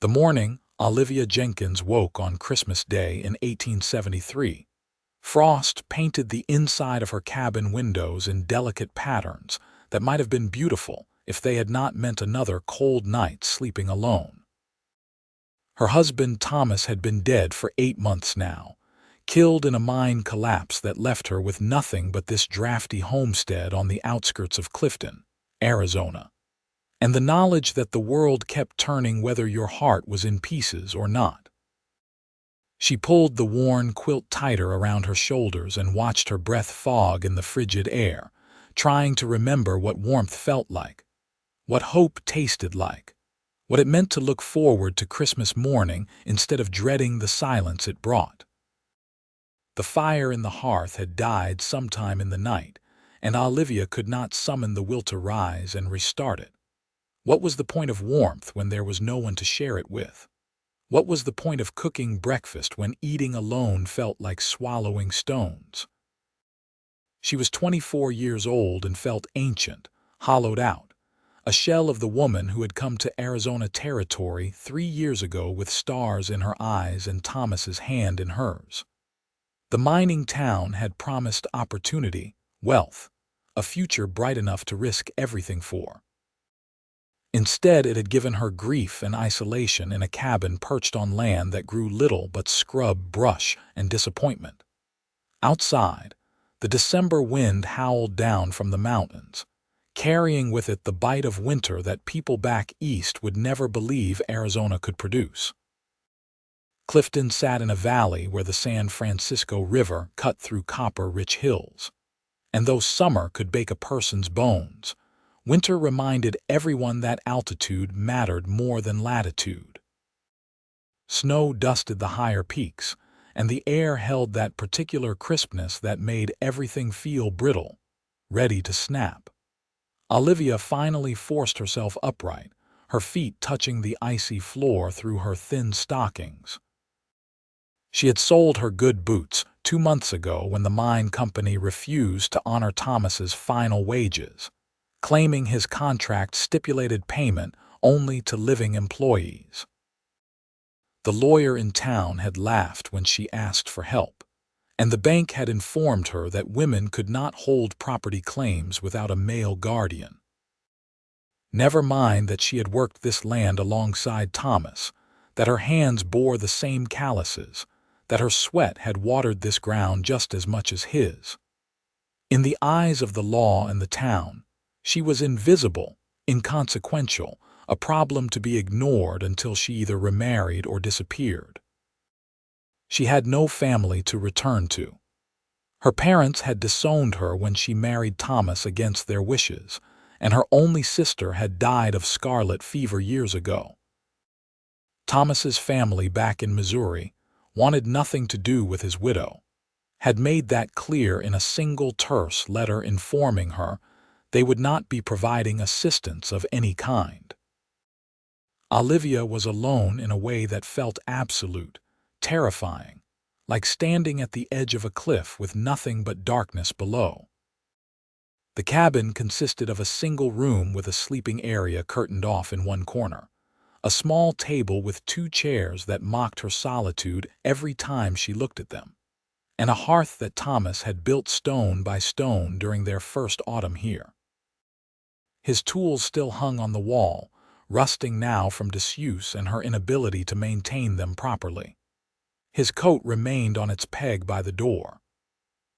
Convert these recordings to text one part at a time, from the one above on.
The morning Olivia Jenkins woke on Christmas Day in 1873. Frost painted the inside of her cabin windows in delicate patterns that might have been beautiful if they had not meant another cold night sleeping alone. Her husband Thomas had been dead for 8 months now, killed in a mine collapse that left her with nothing but this drafty homestead on the outskirts of Clifton, Arizona, and the knowledge that the world kept turning whether your heart was in pieces or not. She pulled the worn quilt tighter around her shoulders and watched her breath fog in the frigid air, trying to remember what warmth felt like, what hope tasted like, what it meant to look forward to Christmas morning instead of dreading the silence it brought. The fire in the hearth had died sometime in the night, and Olivia could not summon the will to rise and restart it. What was the point of warmth when there was no one to share it with? What was the point of cooking breakfast when eating alone felt like swallowing stones? She was 24 years old and felt ancient, hollowed out, a shell of the woman who had come to Arizona territory 3 years ago with stars in her eyes and Thomas's hand in hers. The mining town had promised opportunity, wealth, a future bright enough to risk everything for. Instead, it had given her grief and isolation in a cabin perched on land that grew little but scrub, brush, and disappointment. Outside, the December wind howled down from the mountains, carrying with it the bite of winter that people back east would never believe Arizona could produce. Clifton sat in a valley where the San Francisco River cut through copper-rich hills, and though summer could bake a person's bones, winter reminded everyone that altitude mattered more than latitude. Snow dusted the higher peaks, and the air held that particular crispness that made everything feel brittle, ready to snap. Olivia finally forced herself upright, her feet touching the icy floor through her thin stockings. She had sold her good boots 2 months ago when the mine company refused to honor Thomas's final wages, claiming his contract stipulated payment only to living employees. The lawyer in town had laughed when she asked for help, and the bank had informed her that women could not hold property claims without a male guardian. Never mind that she had worked this land alongside Thomas, that her hands bore the same calluses, that her sweat had watered this ground just as much as his. In the eyes of the law and the town, she was invisible, inconsequential, a problem to be ignored until she either remarried or disappeared. She had no family to return to. Her parents had disowned her when she married Thomas against their wishes, and her only sister had died of scarlet fever years ago. Thomas's family back in Missouri wanted nothing to do with his widow, had made that clear in a single terse letter informing her they would not be providing assistance of any kind. Olivia was alone in a way that felt absolute, terrifying, like standing at the edge of a cliff with nothing but darkness below. The cabin consisted of a single room with a sleeping area curtained off in one corner, a small table with 2 chairs that mocked her solitude every time she looked at them, and a hearth that Thomas had built stone by stone during their first autumn here. His tools still hung on the wall, rusting now from disuse and her inability to maintain them properly. His coat remained on its peg by the door.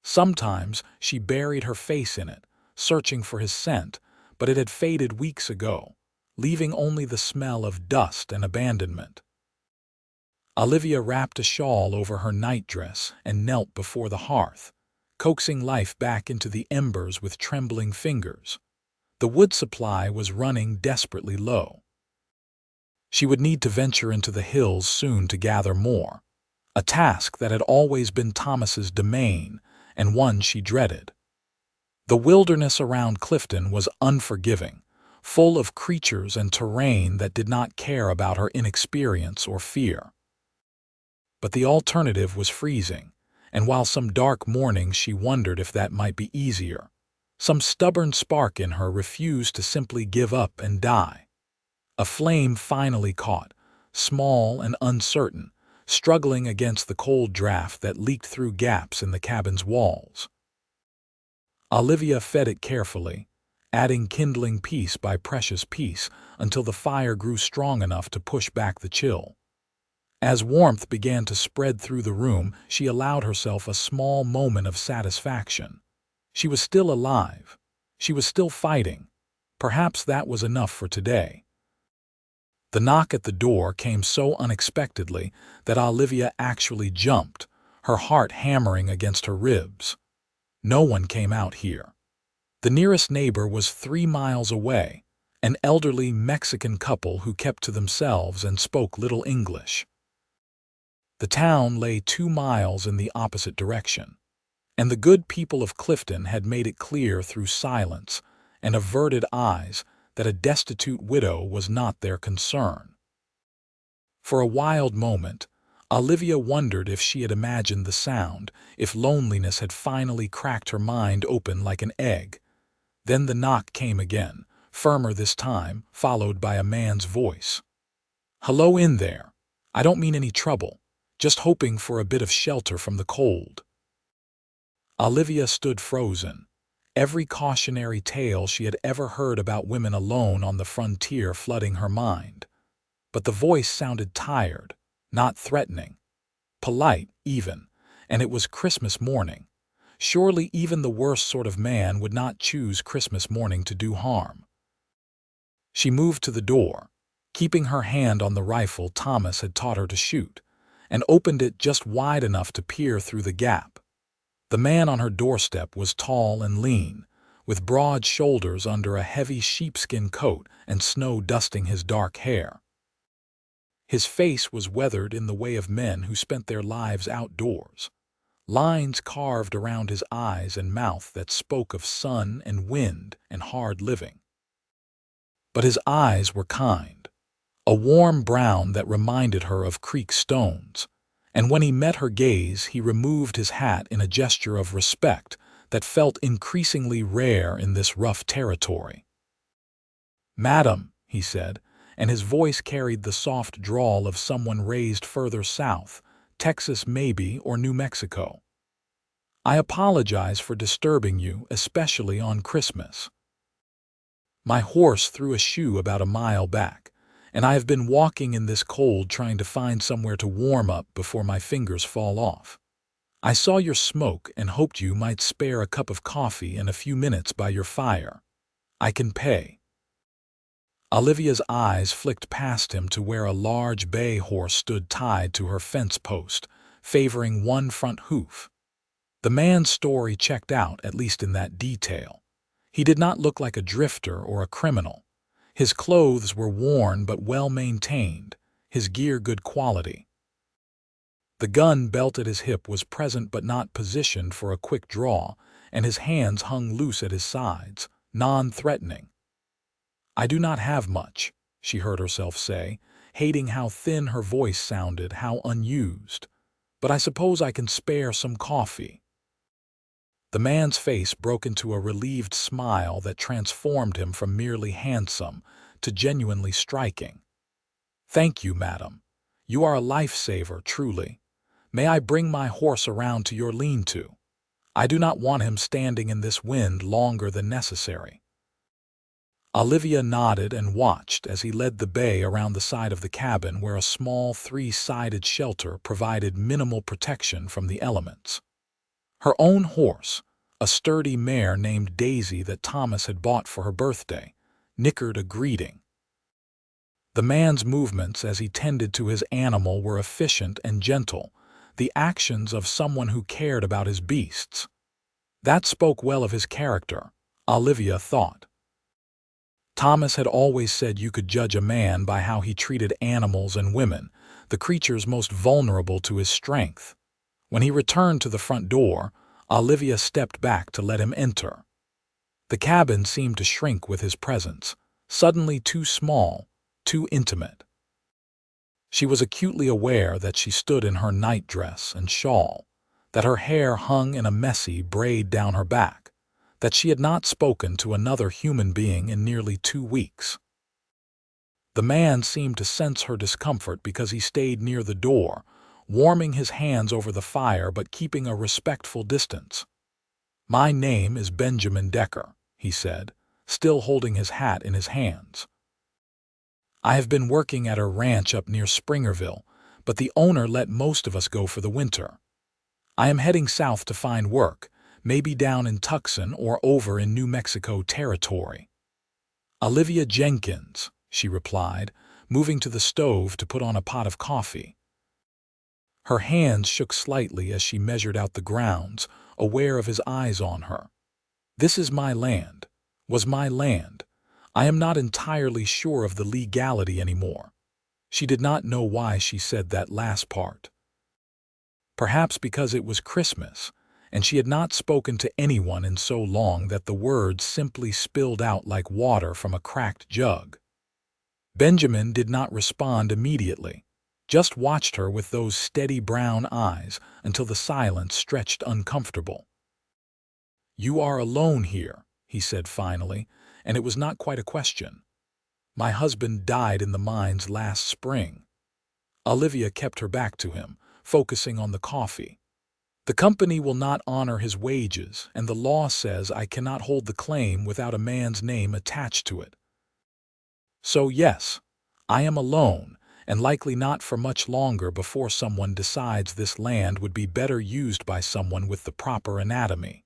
Sometimes she buried her face in it, searching for his scent, but it had faded weeks ago, leaving only the smell of dust and abandonment. Olivia wrapped a shawl over her nightdress and knelt before the hearth, coaxing life back into the embers with trembling fingers. The wood supply was running desperately low. She would need to venture into the hills soon to gather more, a task that had always been Thomas's domain and one she dreaded. The wilderness around Clifton was unforgiving, full of creatures and terrain that did not care about her inexperience or fear. But the alternative was freezing, and while some dark mornings she wondered if that might be easier, some stubborn spark in her refused to simply give up and die. A flame finally caught, small and uncertain, struggling against the cold draft that leaked through gaps in the cabin's walls. Olivia fed it carefully, adding kindling piece by precious piece until the fire grew strong enough to push back the chill. As warmth began to spread through the room, she allowed herself a small moment of satisfaction. She was still alive. She was still fighting. Perhaps that was enough for today. The knock at the door came so unexpectedly that Olivia actually jumped, her heart hammering against her ribs. No one came out here. The nearest neighbor was 3 miles away, an elderly Mexican couple who kept to themselves and spoke little English. The town lay 2 miles in the opposite direction, and the good people of Clifton had made it clear through silence and averted eyes that a destitute widow was not their concern. For a wild moment, Olivia wondered if she had imagined the sound, if loneliness had finally cracked her mind open like an egg. Then the knock came again, firmer this time, followed by a man's voice. "Hello in there. I don't mean any trouble. Just hoping for a bit of shelter from the cold." Olivia stood frozen, every cautionary tale she had ever heard about women alone on the frontier flooding her mind. But the voice sounded tired, not threatening, polite even, and it was Christmas morning. Surely even the worst sort of man would not choose Christmas morning to do harm. She moved to the door, keeping her hand on the rifle Thomas had taught her to shoot, and opened it just wide enough to peer through the gap. The man on her doorstep was tall and lean, with broad shoulders under a heavy sheepskin coat and snow dusting his dark hair. His face was weathered in the way of men who spent their lives outdoors, lines carved around his eyes and mouth that spoke of sun and wind and hard living. But his eyes were kind, a warm brown that reminded her of creek stones, and when he met her gaze he removed his hat in a gesture of respect that felt increasingly rare in this rough territory. "Madam," he said, and his voice carried the soft drawl of someone raised further south, Texas maybe, or New Mexico. "I apologize for disturbing you, especially on Christmas. My horse threw a shoe about a mile back, and I have been walking in this cold trying to find somewhere to warm up before my fingers fall off. I saw your smoke and hoped you might spare a cup of coffee and a few minutes by your fire. I can pay." Olivia's eyes flicked past him to where a large bay horse stood tied to her fence post, favoring one front hoof. The man's story checked out, at least in that detail. He did not look like a drifter or a criminal. His clothes were worn but well maintained, his gear good quality. The gun belt at his hip was present but not positioned for a quick draw, and his hands hung loose at his sides, non-threatening. "I do not have much," she heard herself say, hating how thin her voice sounded, how unused. "But I suppose I can spare some coffee." The man's face broke into a relieved smile that transformed him from merely handsome to genuinely striking. "Thank you, madam. You are a lifesaver, truly. May I bring my horse around to your lean-to? I do not want him standing in this wind longer than necessary." Olivia nodded and watched as he led the bay around the side of the cabin where a small 3-sided shelter provided minimal protection from the elements. Her own horse, a sturdy mare named Daisy that Thomas had bought for her birthday, nickered a greeting. The man's movements as he tended to his animal were efficient and gentle, the actions of someone who cared about his beasts. That spoke well of his character, Olivia thought. Thomas had always said you could judge a man by how he treated animals and women, the creatures most vulnerable to his strength. When he returned to the front door, Olivia stepped back to let him enter. The cabin seemed to shrink with his presence, suddenly too small, too intimate. She was acutely aware that she stood in her nightdress and shawl, that her hair hung in a messy braid down her back, that she had not spoken to another human being in nearly 2 weeks. The man seemed to sense her discomfort because he stayed near the door, warming his hands over the fire but keeping a respectful distance. "My name is Benjamin Decker," he said, still holding his hat in his hands. "I have been working at a ranch up near Springerville, but the owner let most of us go for the winter. I am heading south to find work, maybe down in Tucson or over in New Mexico territory." "Olivia Jenkins," she replied, moving to the stove to put on a pot of coffee. Her hands shook slightly as she measured out the grounds, aware of his eyes on her. "This is my land, was my land. I am not entirely sure of the legality anymore." She did not know why she said that last part. Perhaps because it was Christmas, and she had not spoken to anyone in so long that the words simply spilled out like water from a cracked jug. Benjamin did not respond immediately, just watched her with those steady brown eyes until the silence stretched uncomfortable. "You are alone here," he said finally, and it was not quite a question. "My husband died in the mines last spring." Olivia kept her back to him, focusing on the coffee. "The company will not honor his wages, and the law says I cannot hold the claim without a man's name attached to it. So yes, I am alone, and likely not for much longer before someone decides this land would be better used by someone with the proper anatomy."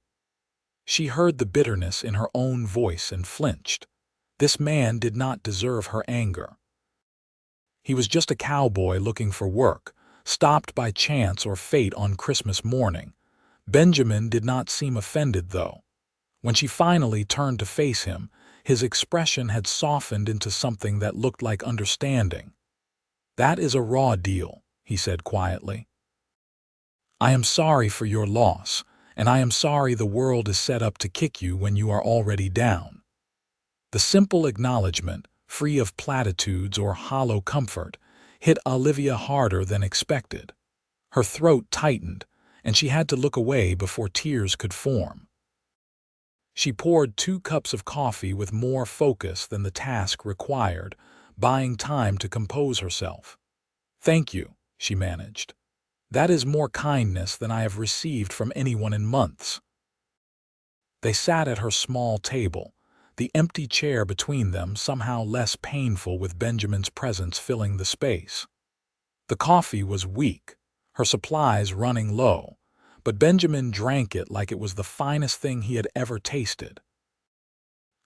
She heard the bitterness in her own voice and flinched. This man did not deserve her anger. He was just a cowboy looking for work, stopped by chance or fate on Christmas morning. Benjamin did not seem offended, though. When she finally turned to face him, his expression had softened into something that looked like understanding. "That is a raw deal," he said quietly. "I am sorry for your loss, and I am sorry the world is set up to kick you when you are already down." The simple acknowledgement, free of platitudes or hollow comfort, hit Olivia harder than expected. Her throat tightened, and she had to look away before tears could form. She poured 2 cups of coffee with more focus than the task required, buying time to compose herself. "Thank you," she managed. "That is more kindness than I have received from anyone in months." They sat at her small table, the empty chair between them somehow less painful with Benjamin's presence filling the space. The coffee was weak, her supplies running low, but Benjamin drank it like it was the finest thing he had ever tasted.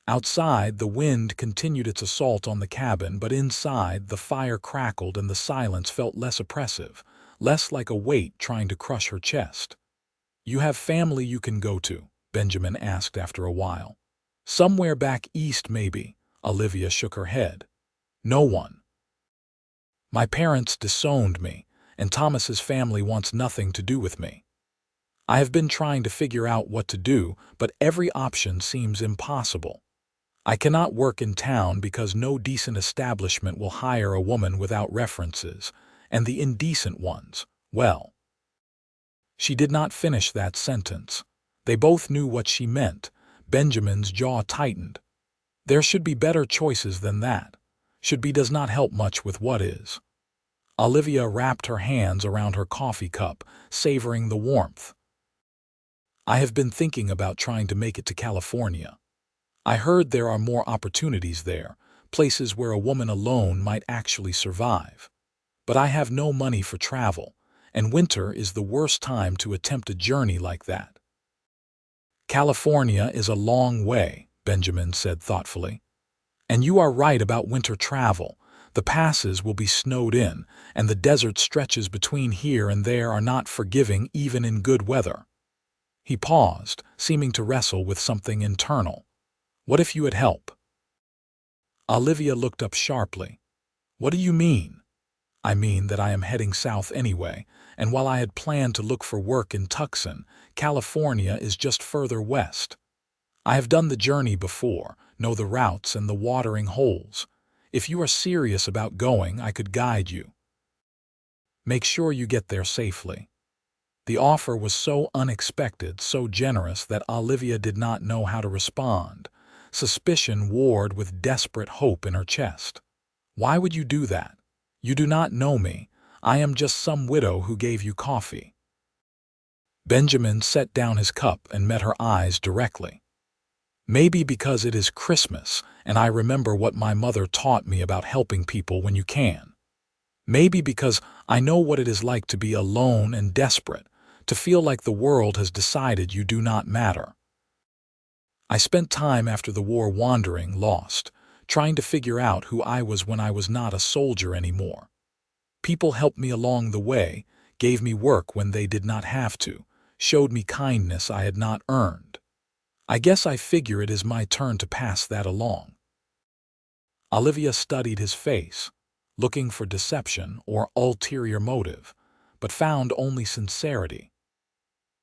Outside, the wind continued its assault on the cabin, but inside, the fire crackled and the silence felt less oppressive, less like a weight trying to crush her chest. "You have family you can go to?" Benjamin asked after a while. "Somewhere back east, maybe." Olivia shook her head. "No one. My parents disowned me, and Thomas's family wants nothing to do with me. I have been trying to figure out what to do, but every option seems impossible. I cannot work in town because no decent establishment will hire a woman without references, and the indecent ones, well." She did not finish that sentence. They both knew what she meant. Benjamin's jaw tightened. There should be better choices than that. Should be does not help much with what is. Olivia wrapped her hands around her coffee cup, savoring the warmth. "I have been thinking about trying to make it to California. I heard there are more opportunities there, places where a woman alone might actually survive. But I have no money for travel, and winter is the worst time to attempt a journey like that." "California is a long way," Benjamin said thoughtfully. "And you are right about winter travel. The passes will be snowed in, and the desert stretches between here and there are not forgiving even in good weather." He paused, seeming to wrestle with something internal. "What if you had help?" Olivia looked up sharply. "What do you mean?" "I mean that I am heading south anyway, and while I had planned to look for work in Tucson, California is just further west. I have done the journey before, know the routes and the watering holes. If you are serious about going, I could guide you. Make sure you get there safely." The offer was so unexpected, so generous, that Olivia did not know how to respond. Suspicion warred with desperate hope in her chest. Why would you do that? You do not know me. I am just some widow who gave you coffee." Benjamin set down his cup and met her eyes directly. "Maybe because it is Christmas and I remember what my mother taught me about helping people when you can. Maybe because I know what it is like to be alone and desperate, to feel like the world has decided you do not matter. I spent time after the war wandering, lost, trying to figure out who I was when I was not a soldier anymore. People helped me along the way, gave me work when they did not have to, showed me kindness I had not earned. I guess I figure it is my turn to pass that along." Olivia studied his face, looking for deception or ulterior motive, but found only sincerity.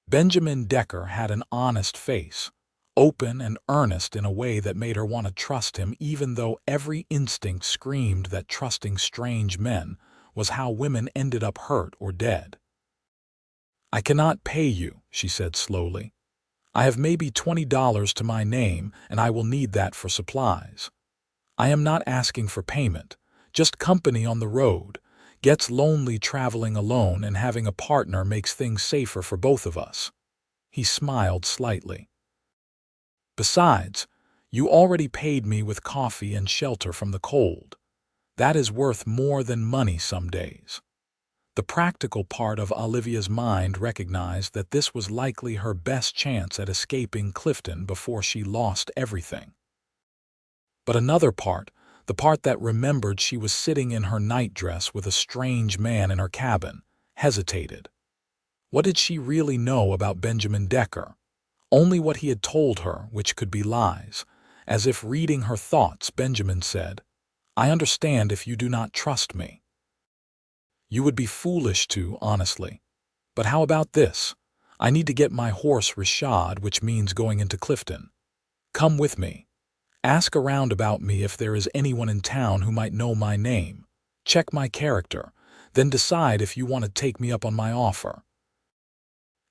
Benjamin Decker had an honest face, open and earnest in a way that made her want to trust him, even though every instinct screamed that trusting strange men was how women ended up hurt or dead. "I cannot pay you," she said slowly. "I have maybe $20 to my name, and I will need that for supplies. I am not asking for payment, just company on the road. Gets lonely traveling alone, and having a partner makes things safer for both of us." He smiled slightly. "Besides, you already paid me with coffee and shelter from the cold. That is worth more than money some days." The practical part of Olivia's mind recognized that this was likely her best chance at escaping Clifton before she lost everything. But another part, the part that remembered she was sitting in her nightdress with a strange man in her cabin, hesitated. What did she really know about Benjamin Decker? Only what he had told her, which could be lies. As if reading her thoughts, Benjamin said, "I understand if you do not trust me. You would be foolish to, honestly. But how about this? I need to get my horse reshod, which means going into Clifton. Come with me. Ask around about me if there is anyone in town who might know my name. Check my character, then decide if you want to take me up on my offer.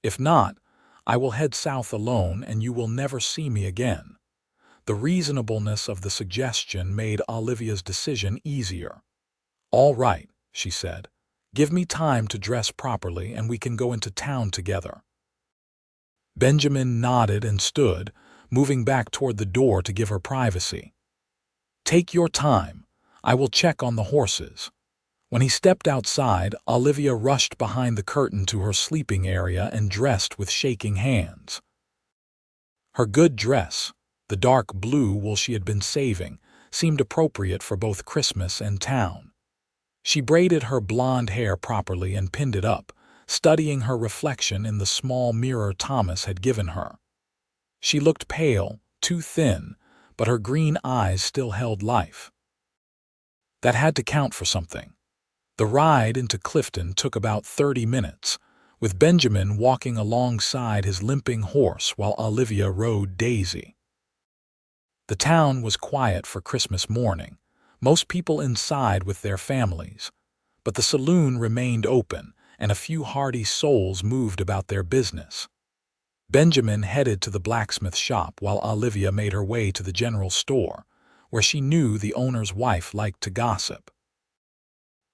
If not, I will head south alone and you will never see me again." The reasonableness of the suggestion made Olivia's decision easier. "All right," she said. "Give me time to dress properly and we can go into town together." Benjamin nodded and stood, moving back toward the door to give her privacy. "Take your time. I will check on the horses." When he stepped outside, Olivia rushed behind the curtain to her sleeping area and dressed with shaking hands. Her good dress, the dark blue wool she had been saving, seemed appropriate for both Christmas and town. She braided her blonde hair properly and pinned it up, studying her reflection in the small mirror Thomas had given her. She looked pale, too thin, but her green eyes still held life. That had to count for something. The ride into Clifton took about 30 minutes, with Benjamin walking alongside his limping horse while Olivia rode Daisy. The town was quiet for Christmas morning, most people inside with their families, but the saloon remained open and a few hardy souls moved about their business. Benjamin headed to the blacksmith shop while Olivia made her way to the general store, where she knew the owner's wife liked to gossip.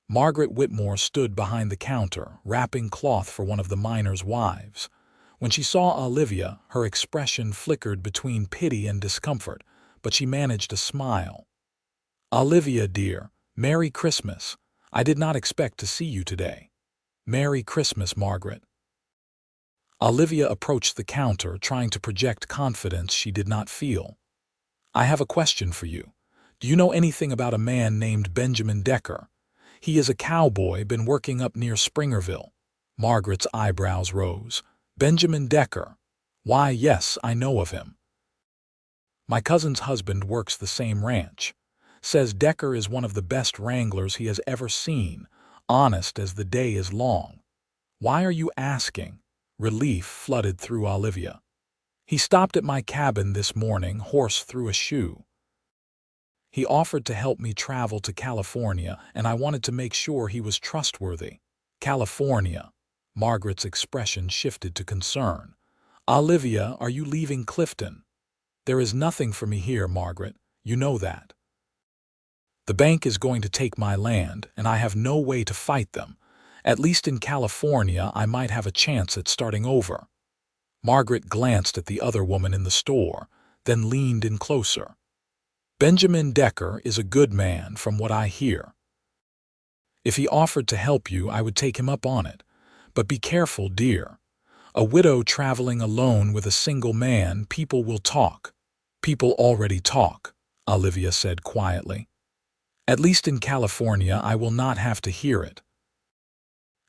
Margaret Whitmore stood behind the counter, wrapping cloth for one of the miners' wives. When she saw Olivia, her expression flickered between pity and discomfort, but she managed a smile. "Olivia, dear, Merry Christmas. I did not expect to see you today." "Merry Christmas, Margaret." Olivia approached the counter, trying to project confidence she did not feel. "I have a question for you. Do you know anything about a man named Benjamin Decker? He is a cowboy, been working up near Springerville." Margaret's eyebrows rose. "Benjamin Decker? Why, yes, I know of him. My cousin's husband works the same ranch. Says Decker is one of the best wranglers he has ever seen, honest as the day is long." "Why are you asking?" Relief flooded through Olivia. "He stopped at my cabin this morning, horse through a shoe. He offered to help me travel to California, and I wanted to make sure he was trustworthy." "California?" Margaret's expression shifted to concern. "Olivia, are you leaving Clifton?" "There is nothing for me here, Margaret. You know that." The bank is going to take my land, and I have no way to fight them. At least in California, I might have a chance at starting over." Margaret glanced at the other woman in the store, then leaned in closer. "Benjamin Decker is a good man, from what I hear. If he offered to help you, I would take him up on it. But be careful, dear. A widow traveling alone with a single man, people will talk." "People already talk," Olivia said quietly. "At least in California, I will not have to hear it."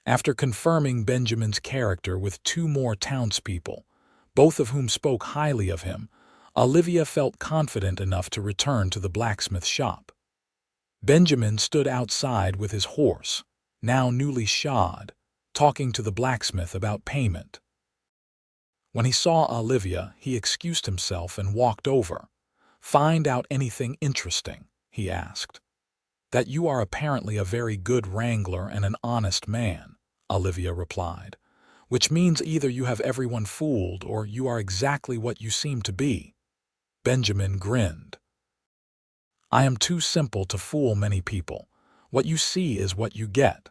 After confirming Benjamin's character with two more townspeople, both of whom spoke highly of him, Olivia felt confident enough to return to the blacksmith shop. Benjamin stood outside with his horse, now newly shod, talking to the blacksmith about payment. When he saw Olivia, he excused himself and walked over. "Find out anything interesting?" he asked. "That you are apparently a very good wrangler and an honest man," Olivia replied, "which means either you have everyone fooled or you are exactly what you seem to be." Benjamin grinned. "I am too simple to fool many people. What you see is what you get."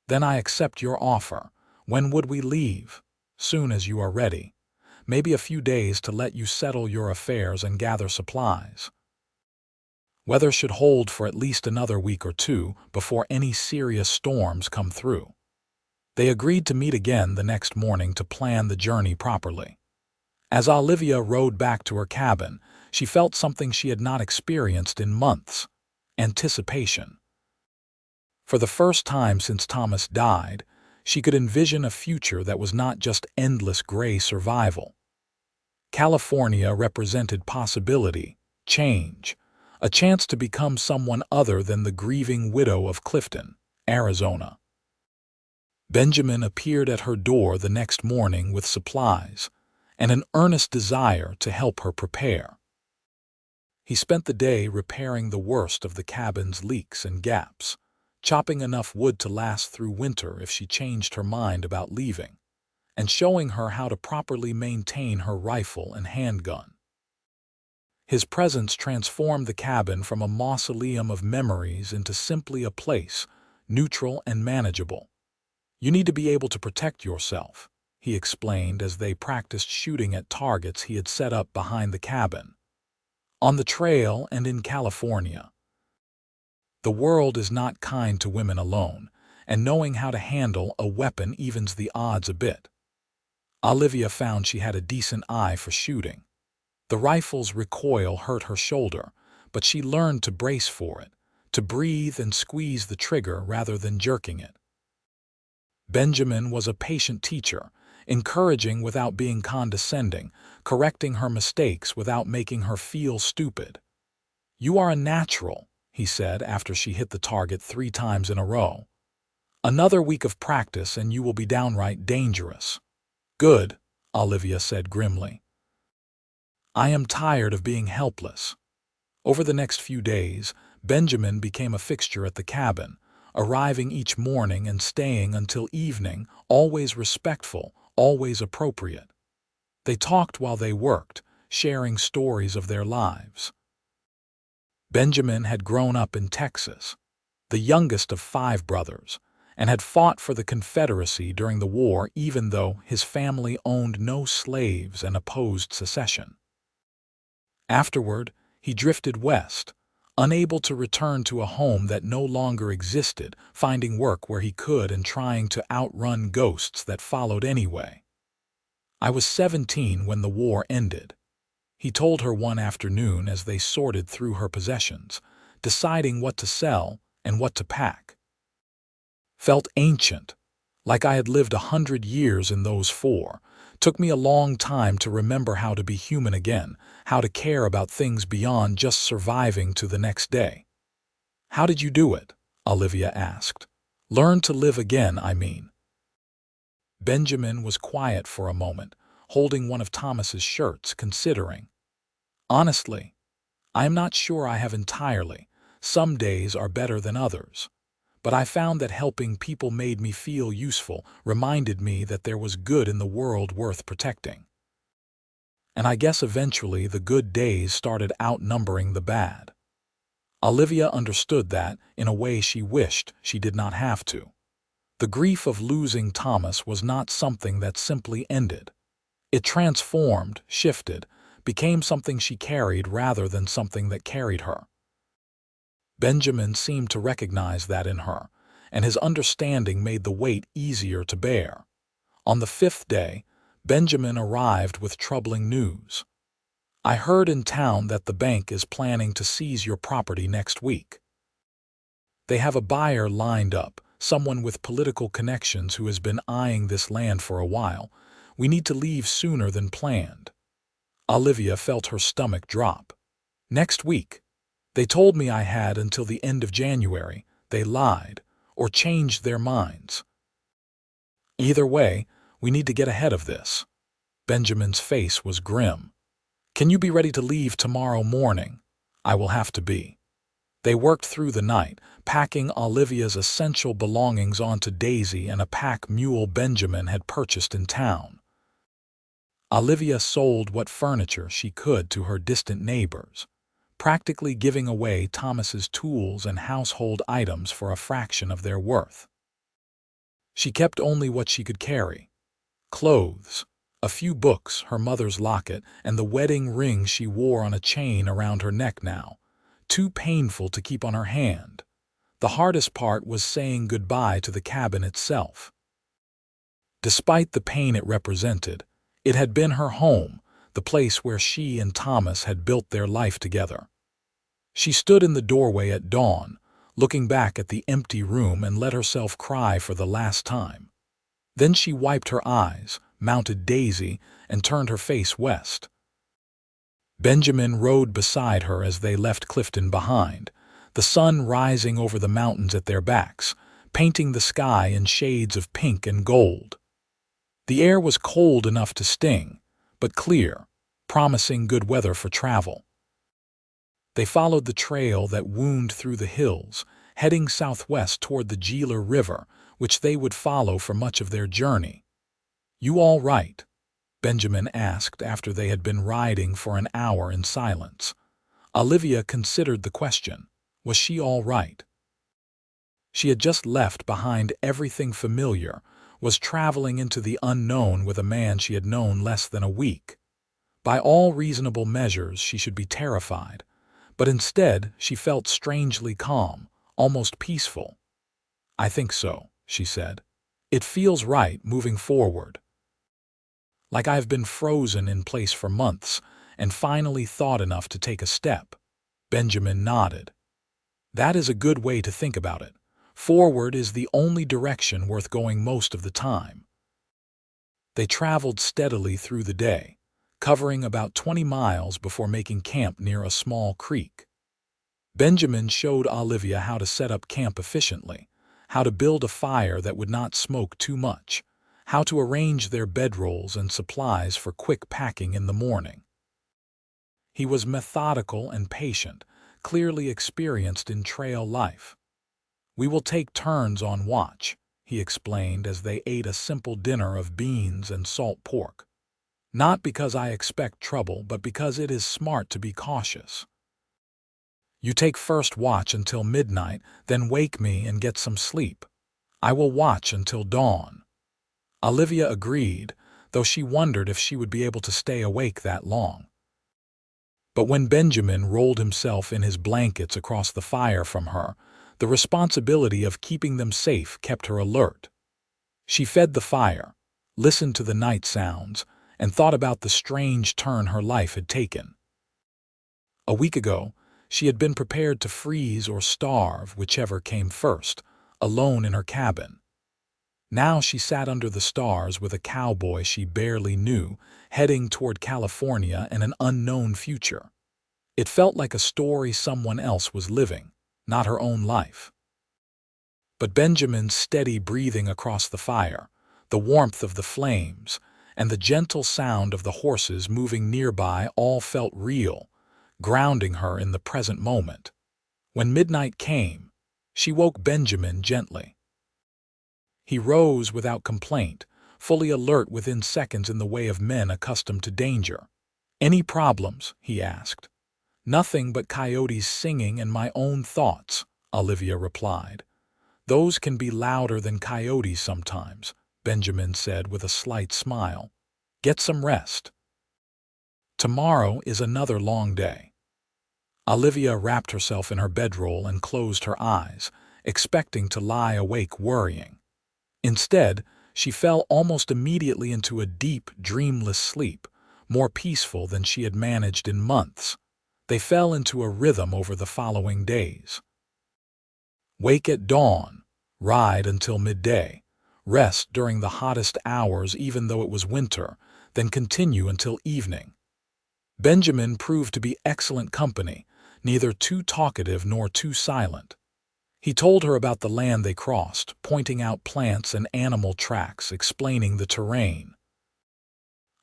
"Then I accept your offer. When would we leave?" "Soon as you are ready. Maybe a few days to let you settle your affairs and gather supplies. Weather should hold for at least another week or two before any serious storms come through." They agreed to meet again the next morning to plan the journey properly. As Olivia rode back to her cabin, she felt something she had not experienced in months: anticipation. For the first time since Thomas died, she could envision a future that was not just endless gray survival. California represented possibility, change, a chance to become someone other than the grieving widow of Clifton, Arizona. Benjamin appeared at her door the next morning with supplies and an earnest desire to help her prepare. He spent the day repairing the worst of the cabin's leaks and gaps, chopping enough wood to last through winter if she changed her mind about leaving, and showing her how to properly maintain her rifle and handgun. His presence transformed the cabin from a mausoleum of memories into simply a place, neutral and manageable. "You need to be able to protect yourself," he explained as they practiced shooting at targets he had set up behind the cabin. "On the trail and in California. The world is not kind to women alone, and knowing how to handle a weapon evens the odds a bit." Olivia found she had a decent eye for shooting. The rifle's recoil hurt her shoulder, but she learned to brace for it, to breathe and squeeze the trigger rather than jerking it. Benjamin was a patient teacher, encouraging without being condescending, correcting her mistakes without making her feel stupid. "You are a natural," he said after she hit the target 3 times in a row. "Another week of practice and you will be downright dangerous." "Good," Olivia said grimly. "I am tired of being helpless." Over the next few days, Benjamin became a fixture at the cabin, arriving each morning and staying until evening, always respectful, always appropriate. They talked while they worked, sharing stories of their lives. Benjamin had grown up in Texas, the youngest of 5 brothers, and had fought for the Confederacy during the war even though his family owned no slaves and opposed secession. Afterward, he drifted west, unable to return to a home that no longer existed, finding work where he could and trying to outrun ghosts that followed anyway. "I was 17 when the war ended," he told her one afternoon as they sorted through her possessions, deciding what to sell and what to pack. "Felt ancient, like I had lived 100 years in those 4. Took me a long time to remember how to be human again, how to care about things beyond just surviving to the next day." "How did you do it?" Olivia asked. "Learn to live again, I mean." Benjamin was quiet for a moment, holding one of Thomas's shirts, considering. "Honestly, I am not sure I have entirely. Some days are better than others. But I found that helping people made me feel useful, reminded me that there was good in the world worth protecting. And I guess eventually the good days started outnumbering the bad." Olivia understood that in a way she wished she did not have to. The grief of losing Thomas was not something that simply ended. It transformed, shifted, became something she carried rather than something that carried her. Benjamin seemed to recognize that in her, and his understanding made the weight easier to bear. On the fifth day, Benjamin arrived with troubling news. "I heard in town that the bank is planning to seize your property next week. They have a buyer lined up, someone with political connections who has been eyeing this land for a while. We need to leave sooner than planned." Olivia felt her stomach drop. "Next week. They told me I had until the end of January. They lied, or changed their minds. Either way, we need to get ahead of this." Benjamin's face was grim. "Can you be ready to leave tomorrow morning?" "I will have to be." They worked through the night, packing Olivia's essential belongings onto Daisy and a pack mule Benjamin had purchased in town. Olivia sold what furniture she could to her distant neighbors, practically giving away Thomas's tools and household items for a fraction of their worth. She kept only what she could carry: clothes, a few books, her mother's locket, and the wedding ring she wore on a chain around her neck now, too painful to keep on her hand. The hardest part was saying goodbye to the cabin itself. Despite the pain it represented, it had been her home, the place where she and Thomas had built their life together. She stood in the doorway at dawn, looking back at the empty room, and let herself cry for the last time. Then she wiped her eyes, mounted Daisy, and turned her face west. Benjamin rode beside her as they left Clifton behind, the sun rising over the mountains at their backs, painting the sky in shades of pink and gold. The air was cold enough to sting, but clear, promising good weather for travel. They followed the trail that wound through the hills, heading southwest toward the Gila River, which they would follow for much of their journey. "You all right?" Benjamin asked after they had been riding for an hour in silence. Olivia considered the question. Was she all right? She had just left behind everything familiar, was traveling into the unknown with a man she had known less than a week. By all reasonable measures, she should be terrified, but instead she felt strangely calm, almost peaceful. "I think so," she said. "It feels right moving forward. Like I've been frozen in place for months and finally thought enough to take a step." Benjamin nodded. "That is a good way to think about it. Forward is the only direction worth going most of the time." They traveled steadily through the day, covering about 20 miles before making camp near a small creek. Benjamin showed Olivia how to set up camp efficiently, how to build a fire that would not smoke too much, how to arrange their bedrolls and supplies for quick packing in the morning. He was methodical and patient, clearly experienced in trail life. "We will take turns on watch," he explained as they ate a simple dinner of beans and salt pork. "Not because I expect trouble, but because it is smart to be cautious. You take first watch until midnight, then wake me and get some sleep. I will watch until dawn." Olivia agreed, though she wondered if she would be able to stay awake that long. But when Benjamin rolled himself in his blankets across the fire from her, the responsibility of keeping them safe kept her alert. She fed the fire, listened to the night sounds, and thought about the strange turn her life had taken. A week ago, she had been prepared to freeze or starve, whichever came first, alone in her cabin. Now she sat under the stars with a cowboy she barely knew, heading toward California and an unknown future. It felt like a story someone else was living, not her own life. But Benjamin's steady breathing across the fire, the warmth of the flames, and the gentle sound of the horses moving nearby all felt real, grounding her in the present moment. When midnight came, she woke Benjamin gently. He rose without complaint, fully alert within seconds in the way of men accustomed to danger. "Any problems?" he asked. Nothing but coyotes singing and my own thoughts, Olivia replied. Those can be louder than coyotes sometimes, Benjamin said with a slight smile. Get some rest. Tomorrow is another long day. Olivia wrapped herself in her bedroll and closed her eyes, expecting to lie awake worrying. Instead, she fell almost immediately into a deep, dreamless sleep, more peaceful than she had managed in months. They fell into a rhythm over the following days. Wake at dawn, ride until midday, rest during the hottest hours even though it was winter, then continue until evening. Benjamin proved to be excellent company, neither too talkative nor too silent. He told her about the land they crossed, pointing out plants and animal tracks, explaining the terrain.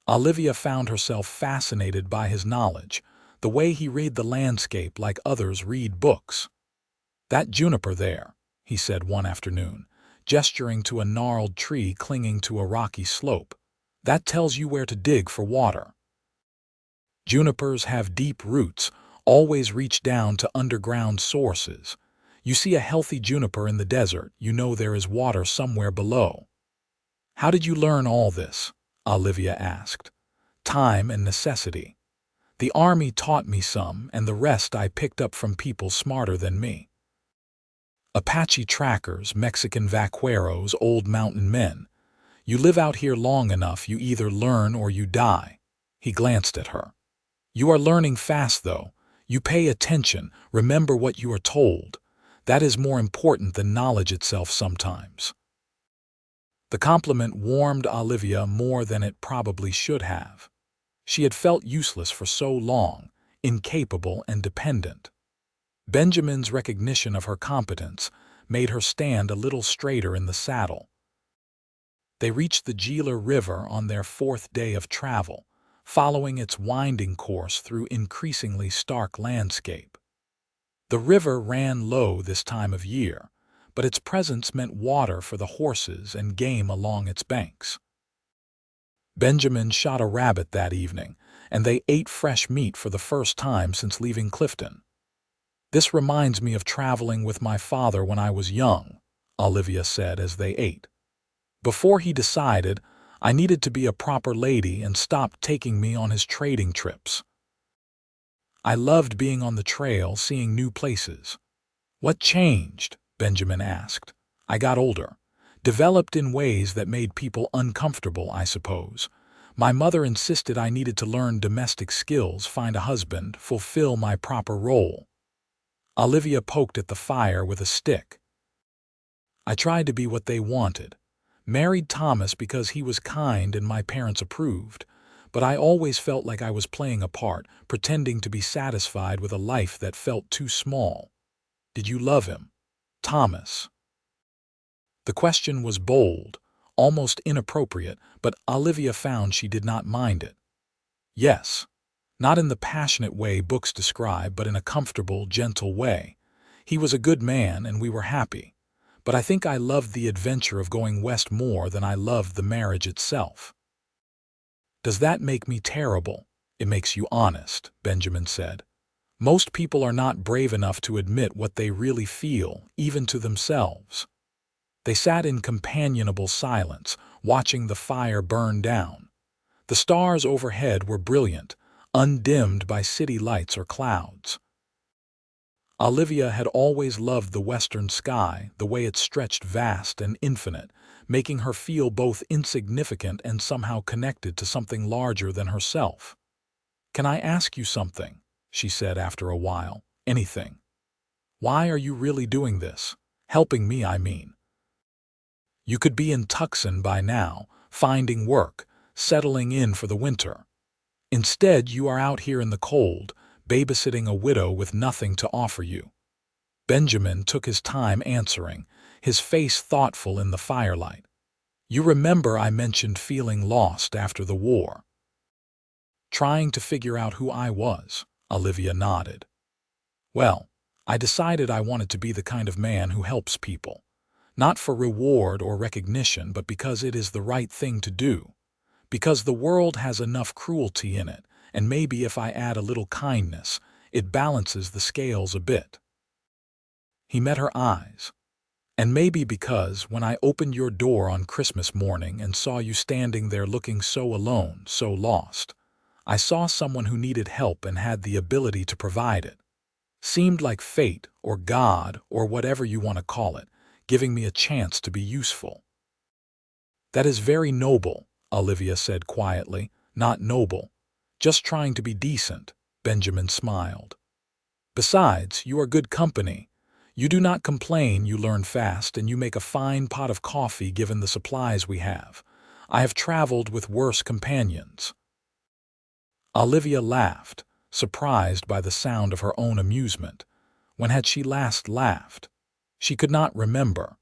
Olivia found herself fascinated by his knowledge, the way he read the landscape like others read books. That juniper there, he said one afternoon, gesturing to a gnarled tree clinging to a rocky slope. That tells you where to dig for water. Junipers have deep roots, always reach down to underground sources. You see a healthy juniper in the desert, you know there is water somewhere below. How did you learn all this? Olivia asked. Time and necessity. The army taught me some, and the rest I picked up from people smarter than me. Apache trackers, Mexican vaqueros, old mountain men. You live out here long enough, you either learn or you die. He glanced at her. You are learning fast, though. You pay attention, remember what you are told. That is more important than knowledge itself sometimes. The compliment warmed Olivia more than it probably should have. She had felt useless for so long, incapable and dependent. Benjamin's recognition of her competence made her stand a little straighter in the saddle. They reached the Gila River on their fourth day of travel, following its winding course through increasingly stark landscape. The river ran low this time of year, but its presence meant water for the horses and game along its banks. Benjamin shot a rabbit that evening, and they ate fresh meat for the first time since leaving Clifton. This reminds me of traveling with my father when I was young, Olivia said as they ate. Before he decided, I needed to be a proper lady and stopped taking me on his trading trips. I loved being on the trail, seeing new places. What changed? Benjamin asked. I got older, developed in ways that made people uncomfortable, I suppose. My mother insisted I needed to learn domestic skills, find a husband, fulfill my proper role. Olivia poked at the fire with a stick. I tried to be what they wanted. Married Thomas because he was kind and my parents approved, but I always felt like I was playing a part, pretending to be satisfied with a life that felt too small. Did you love him, Thomas? The question was bold, almost inappropriate, but Olivia found she did not mind it. Yes. Not in the passionate way books describe, but in a comfortable, gentle way. He was a good man, and we were happy. But I think I loved the adventure of going west more than I loved the marriage itself. Does that make me terrible? It makes you honest, Benjamin said. Most people are not brave enough to admit what they really feel, even to themselves. They sat in companionable silence, watching the fire burn down. The stars overhead were brilliant, undimmed by city lights or clouds. Olivia had always loved the western sky, the way it stretched vast and infinite, making her feel both insignificant and somehow connected to something larger than herself. Can I ask you something? She said after a while. Anything. Why are you really doing this? Helping me, I mean. You could be in Tucson by now, finding work, settling in for the winter. Instead, you are out here in the cold, babysitting a widow with nothing to offer you. Benjamin took his time answering, his face thoughtful in the firelight. You remember I mentioned feeling lost after the war. Trying to figure out who I was, Olivia nodded. Well, I decided I wanted to be the kind of man who helps people. Not for reward or recognition, but because it is the right thing to do. Because the world has enough cruelty in it, and maybe if I add a little kindness, It balances the scales a bit. He met her eyes. And maybe because when I opened your door on Christmas morning and saw you standing there looking so alone, so lost, I saw someone who needed help and had the ability to provide it. Seemed like fate or God or whatever you want to call it, giving me a chance to be useful. That is very noble, Olivia said quietly. Not noble. Just trying to be decent, Benjamin smiled. Besides, you are good company. You do not complain, you learn fast, and you make a fine pot of coffee given the supplies we have. I have traveled with worse companions. Olivia laughed, surprised by the sound of her own amusement. When had she last laughed? She could not remember.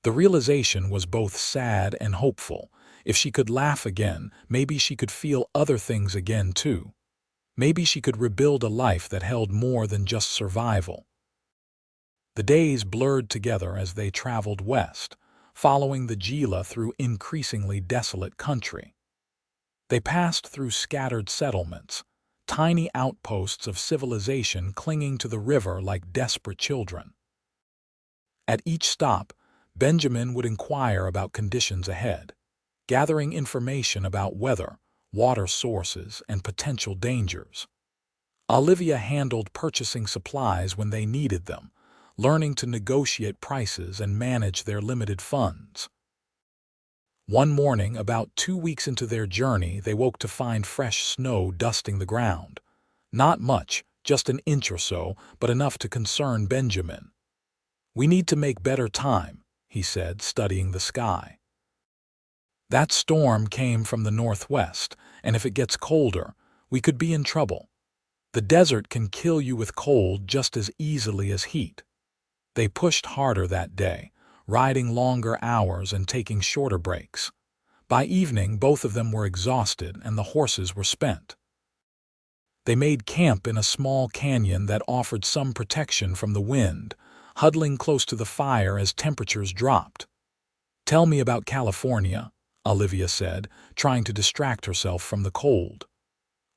The realization was both sad and hopeful. If she could laugh again, maybe she could feel other things again too. Maybe she could rebuild a life that held more than just survival. The days blurred together as they traveled west, following the Gila through increasingly desolate country. They passed through scattered settlements, tiny outposts of civilization clinging to the river like desperate children. At each stop, Benjamin would inquire about conditions ahead, gathering information about weather, water sources, and potential dangers. Olivia handled purchasing supplies when they needed them, learning to negotiate prices and manage their limited funds. One morning, about 2 weeks into their journey, they woke to find fresh snow dusting the ground. Not much, just an inch or so, but enough to concern Benjamin. "We need to make better time," he said, studying the sky. "That storm came from the northwest, and if it gets colder, we could be in trouble. The desert can kill you with cold just as easily as heat." They pushed harder that day, riding longer hours and taking shorter breaks. By evening, both of them were exhausted and the horses were spent. They made camp in a small canyon that offered some protection from the wind, huddling close to the fire as temperatures dropped. "Tell me about California," Olivia said, trying to distract herself from the cold.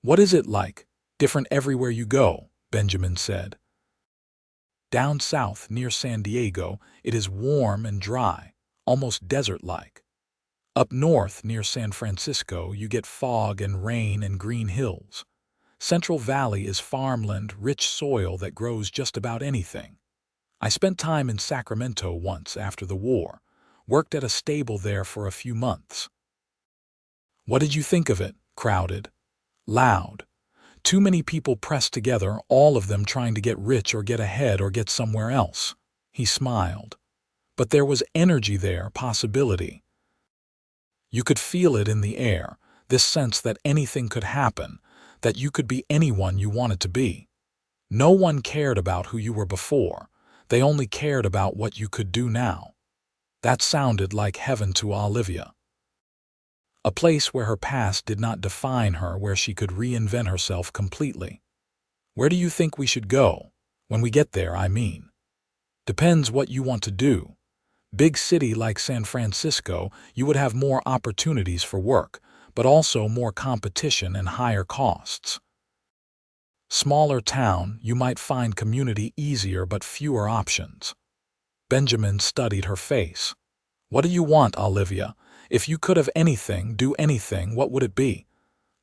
"What is it like? Different everywhere you go," Benjamin said. "Down south, near San Diego, it is warm and dry, almost desert-like. Up north, near San Francisco, you get fog and rain and green hills. Central Valley is farmland, rich soil that grows just about anything. I spent time in Sacramento once after the war, worked at a stable there for a few months." "What did you think of it? Crowded? Loud? Too many people pressed together, all of them trying to get rich or get ahead or get somewhere else?" He smiled. "But there was energy there, possibility. You could feel it in the air, this sense that anything could happen, that you could be anyone you wanted to be. No one cared about who you were before, they only cared about what you could do now." That sounded like heaven to Olivia. A place where her past did not define her, where she could reinvent herself completely. "Where do you think we should go? When we get there, I mean." "Depends what you want to do. Big city like San Francisco, you would have more opportunities for work, but also more competition and higher costs. Smaller town, you might find community easier but fewer options." Benjamin studied her face. "What do you want, Olivia? If you could have anything, do anything, what would it be?"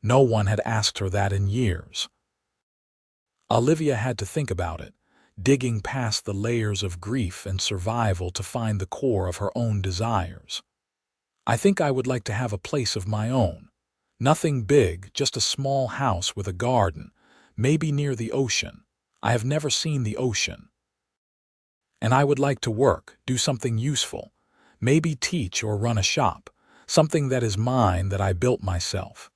No one had asked her that in years. Olivia had to think about it, digging past the layers of grief and survival to find the core of her own desires. "I think I would like to have a place of my own. Nothing big, just a small house with a garden, maybe near the ocean. I have never seen the ocean. And I would like to work, do something useful, maybe teach or run a shop, something that is mine that I built myself."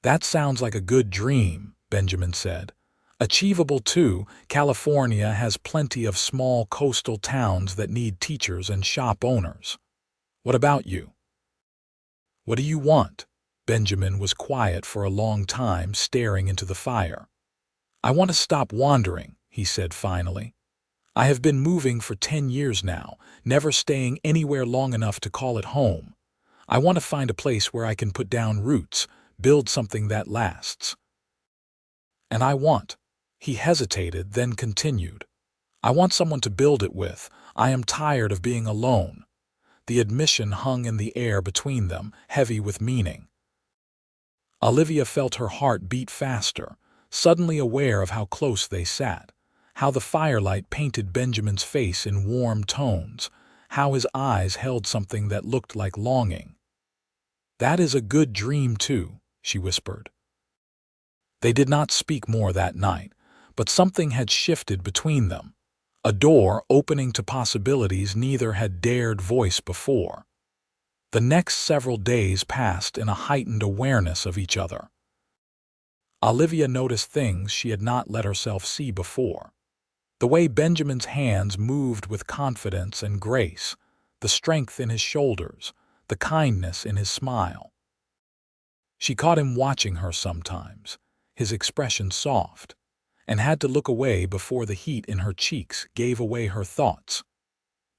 "That sounds like a good dream," Benjamin said. "Achievable too. California has plenty of small coastal towns that need teachers and shop owners. What about you? What do you want?" Benjamin was quiet for a long time, staring into the fire. "I want to stop wandering," he said finally. "I have been moving for 10 years now, never staying anywhere long enough to call it home. I want to find a place where I can put down roots, build something that lasts. And I want," He hesitated, then continued. I want someone to build it with. I am tired of being alone. The admission hung in the air between them, heavy with meaning. Olivia felt her heart beat faster, suddenly aware of how close they sat, how the firelight painted Benjamin's face in warm tones, how his eyes held something that looked like longing. That is a good dream, too, she whispered. They did not speak more that night, but something had shifted between them, a door opening to possibilities neither had dared voice before. The next several days passed in a heightened awareness of each other. Olivia noticed things she had not let herself see before. The way Benjamin's hands moved with confidence and grace, the strength in his shoulders, the kindness in his smile. She caught him watching her sometimes, his expression soft, and had to look away before the heat in her cheeks gave away her thoughts.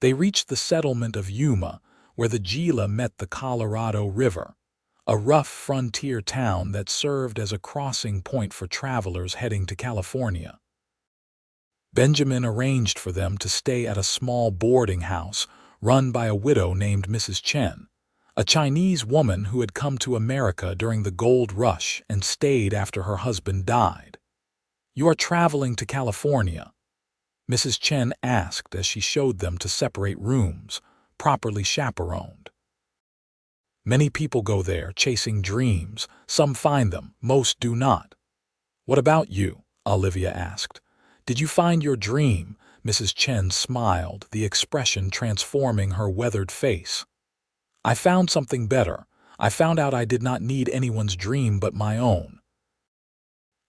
They reached the settlement of Yuma, where the Gila met the Colorado River, a rough frontier town that served as a crossing point for travelers heading to California. Benjamin arranged for them to stay at a small boarding house run by a widow named Mrs. Chen, a Chinese woman who had come to America during the gold rush and stayed after her husband died. You are traveling to California? Mrs. Chen asked as she showed them to separate rooms, properly chaperoned. Many people go there chasing dreams. Some find them, most do not. What about you? Olivia asked. Did you find your dream? Mrs. Chen smiled, the expression transforming her weathered face. I found something better. I found out I did not need anyone's dream but my own.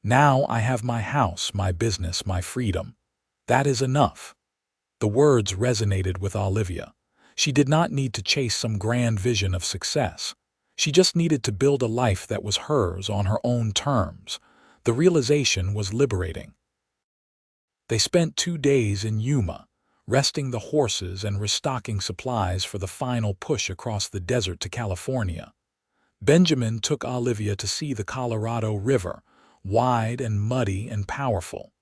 Now I have my house, my business, my freedom. That is enough. The words resonated with Olivia. She did not need to chase some grand vision of success. She just needed to build a life that was hers on her own terms. The realization was liberating. They spent 2 days in Yuma, resting the horses and restocking supplies for the final push across the desert to California. Benjamin took Olivia to see the Colorado River, wide and muddy and powerful.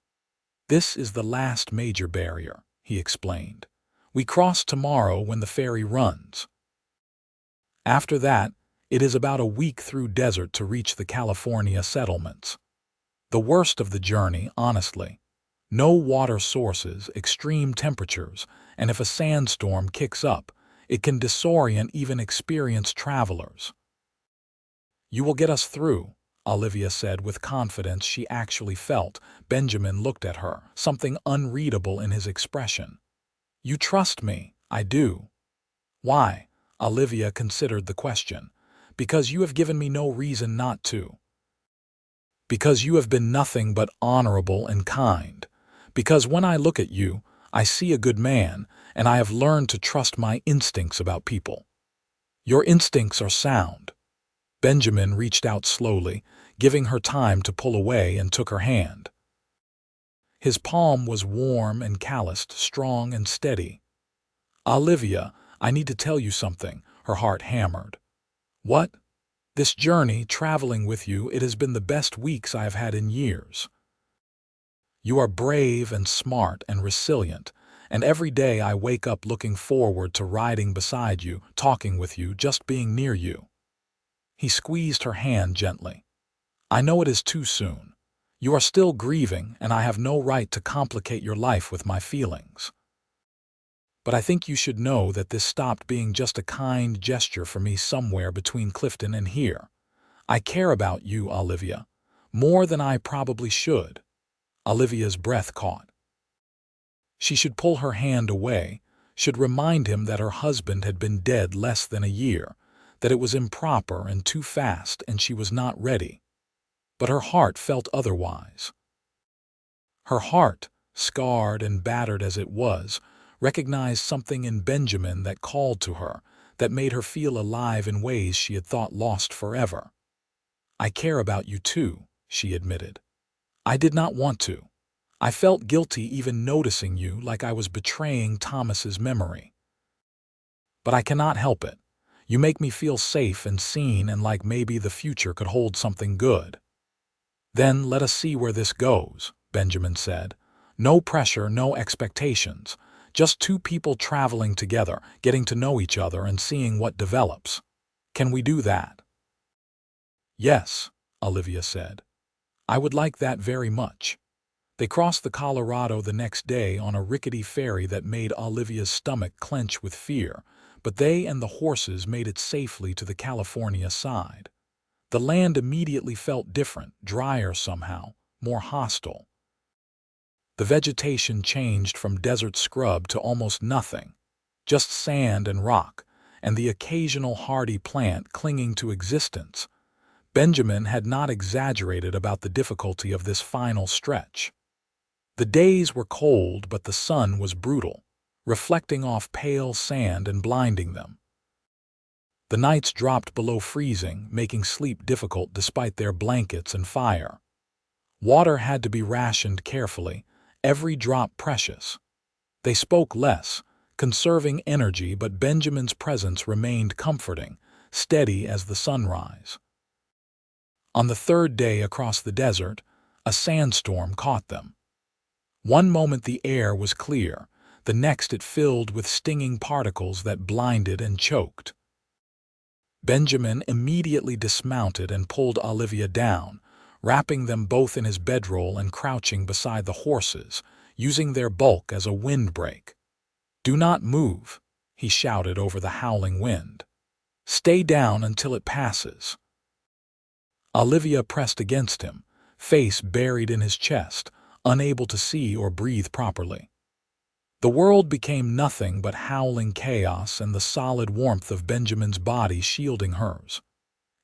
This is the last major barrier, he explained. We cross tomorrow when the ferry runs. After that, it is about a week through desert to reach the California settlements. The worst of the journey, honestly. No water sources, extreme temperatures, and if a sandstorm kicks up, it can disorient even experienced travelers. You will get us through, Olivia said with confidence she actually felt. Benjamin looked at her, something unreadable in his expression. You trust me, I do. Why? Olivia considered the question. Because you have given me no reason not to. Because you have been nothing but honorable and kind. Because when I look at you, I see a good man, and I have learned to trust my instincts about people. Your instincts are sound. Benjamin reached out slowly, giving her time to pull away, and took her hand. His palm was warm and calloused, strong and steady. Olivia, I need to tell you something, her heart hammered. What? This journey, traveling with you, it has been the best weeks I have had in years. You are brave and smart and resilient, and every day I wake up looking forward to riding beside you, talking with you, just being near you. He squeezed her hand gently. I know it is too soon. You are still grieving, and I have no right to complicate your life with my feelings. But I think you should know that this stopped being just a kind gesture for me somewhere between Clifton and here. I care about you, Olivia, more than I probably should. Olivia's breath caught. She should pull her hand away, should remind him that her husband had been dead less than a year, that it was improper and too fast and she was not ready. But her heart felt otherwise. Her heart, scarred and battered as it was, recognized something in Benjamin that called to her, that made her feel alive in ways she had thought lost forever. I care about you too, she admitted. I did not want to. I felt guilty even noticing you, like I was betraying Thomas's memory. But I cannot help it. You make me feel safe and seen and like maybe the future could hold something good. Then let us see where this goes, Benjamin said. "No pressure, no expectations. Just two people traveling together, getting to know each other and seeing what develops. Can we do that?" "Yes," Olivia said. "I would like that very much." They crossed the Colorado the next day on a rickety ferry that made Olivia's stomach clench with fear, but they and the horses made it safely to the California side. The land immediately felt different, drier somehow, more hostile. The vegetation changed from desert scrub to almost nothing, just sand and rock, and the occasional hardy plant clinging to existence. Benjamin had not exaggerated about the difficulty of this final stretch. The days were cold, but the sun was brutal, reflecting off pale sand and blinding them. The nights dropped below freezing, making sleep difficult despite their blankets and fire. Water had to be rationed carefully, every drop precious. They spoke less, conserving energy, but Benjamin's presence remained comforting, steady as the sunrise. On the third day across the desert, a sandstorm caught them. One moment the air was clear, the next it filled with stinging particles that blinded and choked. Benjamin immediately dismounted and pulled Olivia down, wrapping them both in his bedroll and crouching beside the horses, using their bulk as a windbreak. "Do not move," he shouted over the howling wind. "Stay down until it passes." Olivia pressed against him, face buried in his chest, unable to see or breathe properly. The world became nothing but howling chaos and the solid warmth of Benjamin's body shielding hers.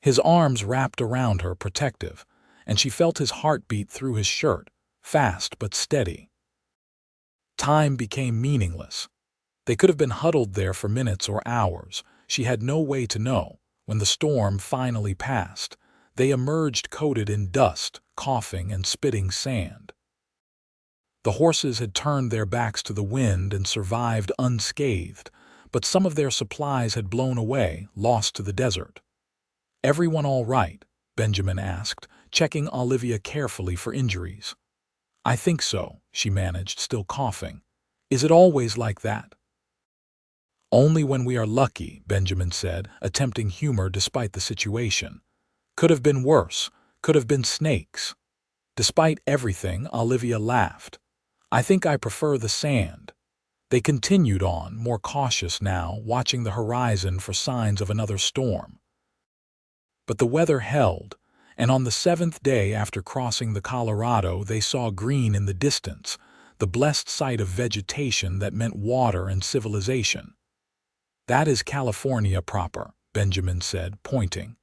His arms wrapped around her, protective, and she felt his heartbeat through his shirt, fast but steady. Time became meaningless. They could have been huddled there for minutes or hours. She had no way to know. When the storm finally passed, they emerged coated in dust, coughing and spitting sand. The horses had turned their backs to the wind and survived unscathed, but some of their supplies had blown away, lost to the desert. "Everyone all right?" Benjamin asked, checking Olivia carefully for injuries. "I think so," she managed, still coughing. "Is it always like that?" "Only when we are lucky," Benjamin said, attempting humor despite the situation. "Could have been worse, could have been snakes." Despite everything, Olivia laughed. "I think I prefer the sand." They continued on, more cautious now, watching the horizon for signs of another storm. But the weather held, and on the seventh day after crossing the Colorado they saw green in the distance, the blessed sight of vegetation that meant water and civilization. "That is California proper," Benjamin said, pointing.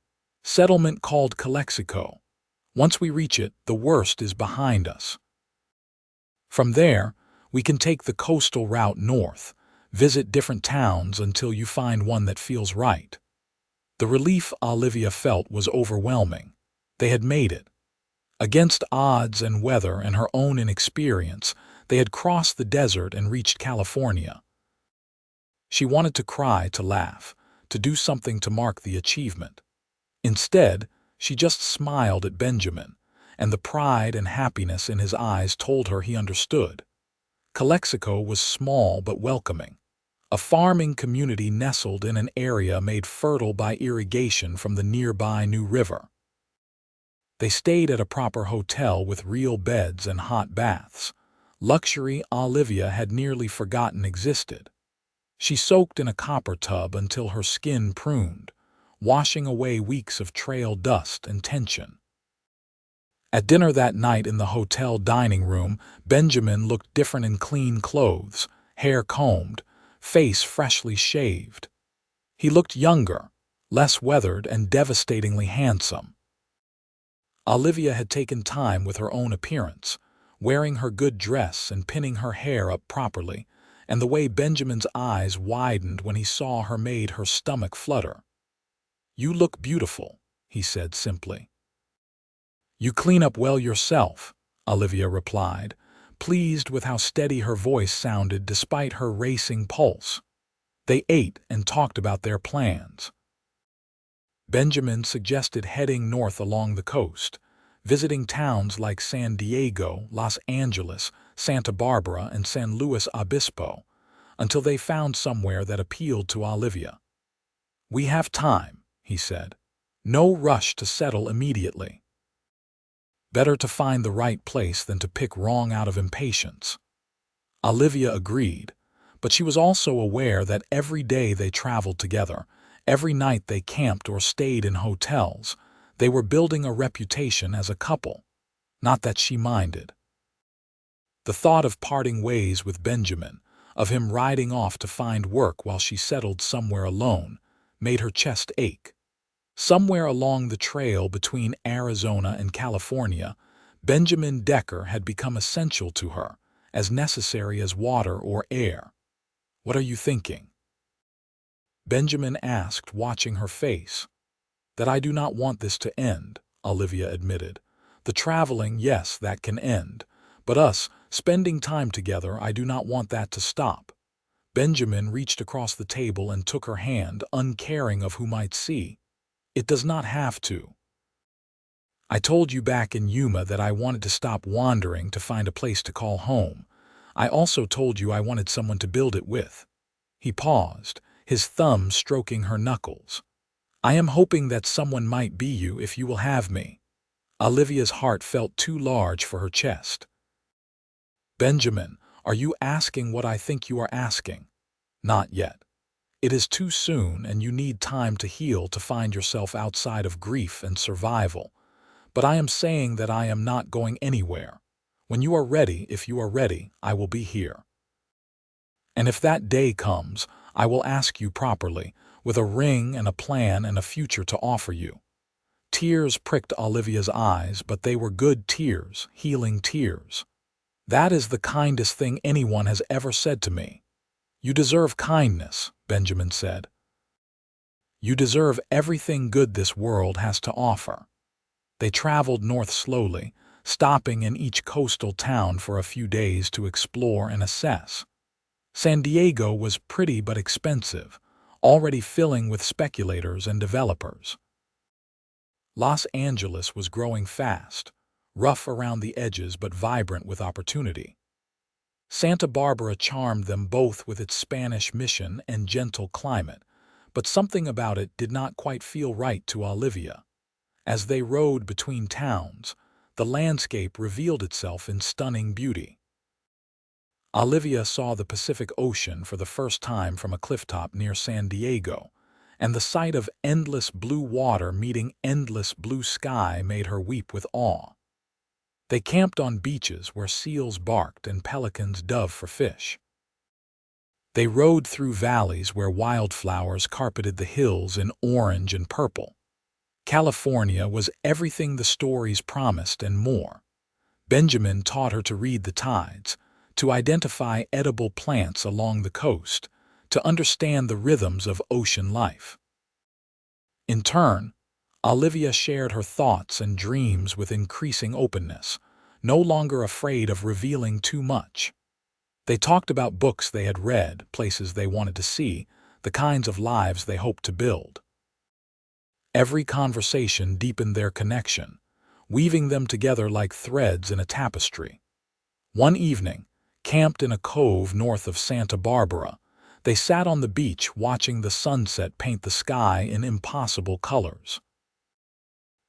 "Settlement called Calexico. Once we reach it, the worst is behind us. From there, we can take the coastal route north, visit different towns until you find one that feels right." The relief Olivia felt was overwhelming. They had made it. Against odds and weather and her own inexperience, they had crossed the desert and reached California. She wanted to cry, to laugh, to do something to mark the achievement. Instead, she just smiled at Benjamin, and the pride and happiness in his eyes told her he understood. Calexico was small but welcoming, a farming community nestled in an area made fertile by irrigation from the nearby New River. They stayed at a proper hotel with real beds and hot baths, luxury Olivia had nearly forgotten existed. She soaked in a copper tub until her skin pruned, washing away weeks of trail dust and tension. At dinner that night in the hotel dining room, Benjamin looked different in clean clothes, hair combed, face freshly shaved. He looked younger, less weathered, and devastatingly handsome. Olivia had taken time with her own appearance, wearing her good dress and pinning her hair up properly, and the way Benjamin's eyes widened when he saw her made her stomach flutter. "You look beautiful," he said simply. "You clean up well yourself," Olivia replied, pleased with how steady her voice sounded despite her racing pulse. They ate and talked about their plans. Benjamin suggested heading north along the coast, visiting towns like San Diego, Los Angeles, Santa Barbara, and San Luis Obispo, until they found somewhere that appealed to Olivia. "We have time," he said. "No rush to settle immediately. Better to find the right place than to pick wrong out of impatience." Olivia agreed, but she was also aware that every day they traveled together, every night they camped or stayed in hotels, they were building a reputation as a couple. Not that she minded. The thought of parting ways with Benjamin, of him riding off to find work while she settled somewhere alone, made her chest ache. Somewhere along the trail between Arizona and California, Benjamin Decker had become essential to her, as necessary as water or air. "What are you thinking?" Benjamin asked, watching her face. "That I do not want this to end," Olivia admitted. "The traveling, yes, that can end. But us, spending time together, I do not want that to stop." Benjamin reached across the table and took her hand, uncaring of who might see. "It does not have to. I told you back in Yuma that I wanted to stop wandering to find a place to call home. I also told you I wanted someone to build it with." He paused, his thumb stroking her knuckles. "I am hoping that someone might be you if you will have me." Olivia's heart felt too large for her chest. "Benjamin, are you asking what I think you are asking?" "Not yet. It is too soon, and you need time to heal to find yourself outside of grief and survival. But I am saying that I am not going anywhere. When you are ready, if you are ready, I will be here. And if that day comes, I will ask you properly, with a ring and a plan and a future to offer you." Tears pricked Olivia's eyes, but they were good tears, healing tears. "That is the kindest thing anyone has ever said to me." "You deserve kindness," Benjamin said. "You deserve everything good this world has to offer." They traveled north slowly, stopping in each coastal town for a few days to explore and assess. San Diego was pretty but expensive, already filling with speculators and developers. Los Angeles was growing fast, rough around the edges but vibrant with opportunity. Santa Barbara charmed them both with its Spanish mission and gentle climate, but something about it did not quite feel right to Olivia. As they rode between towns, the landscape revealed itself in stunning beauty. Olivia saw the Pacific Ocean for the first time from a clifftop near San Diego, and the sight of endless blue water meeting endless blue sky made her weep with awe. They camped on beaches where seals barked and pelicans dove for fish. They rode through valleys where wildflowers carpeted the hills in orange and purple. California was everything the stories promised and more. Benjamin taught her to read the tides, to identify edible plants along the coast, to understand the rhythms of ocean life. In turn, Olivia shared her thoughts and dreams with increasing openness, no longer afraid of revealing too much. They talked about books they had read, places they wanted to see, the kinds of lives they hoped to build. Every conversation deepened their connection, weaving them together like threads in a tapestry. One evening, camped in a cove north of Santa Barbara, they sat on the beach watching the sunset paint the sky in impossible colors.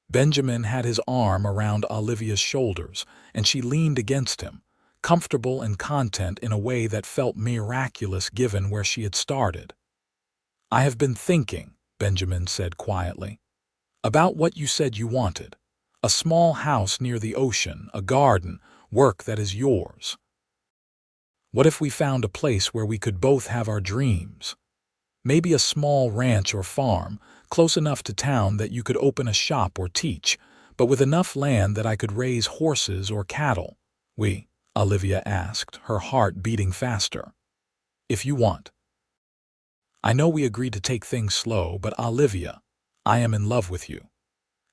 Benjamin had his arm around Olivia's shoulders, and she leaned against him, comfortable and content in a way that felt miraculous given where she had started. "I have been thinking," Benjamin said quietly, "about what you said you wanted. A small house near the ocean, a garden, work that is yours. What if we found a place where we could both have our dreams? Maybe a small ranch or farm, close enough to town that you could open a shop or teach, but with enough land that I could raise horses or cattle." Olivia asked, her heart beating faster. "If you want." "I know we agreed to take things slow, but Olivia, I am in love with you.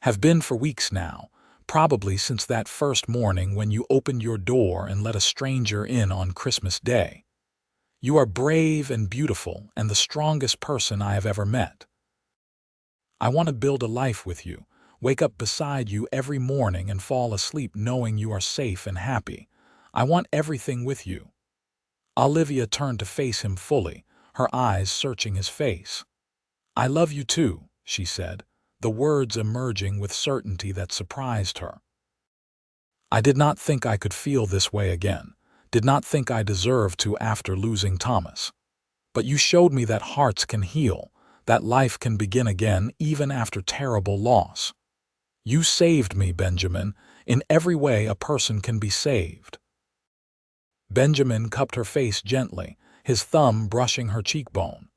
Have been for weeks now, probably since that first morning when you opened your door and let a stranger in on Christmas Day. You are brave and beautiful and the strongest person I have ever met. I want to build a life with you, Wake up beside you every morning and fall asleep knowing you are safe and happy. I want everything with you." Olivia turned to face him fully, her eyes searching his face. "I love you too," she said, the words emerging with certainty that surprised her. "I did not think I could feel this way again, did not think I deserved to after losing Thomas. But you showed me that hearts can heal, that life can begin again even after terrible loss. You saved me, Benjamin. In every way a person can be saved." Benjamin cupped her face gently, his thumb brushing her cheekbone.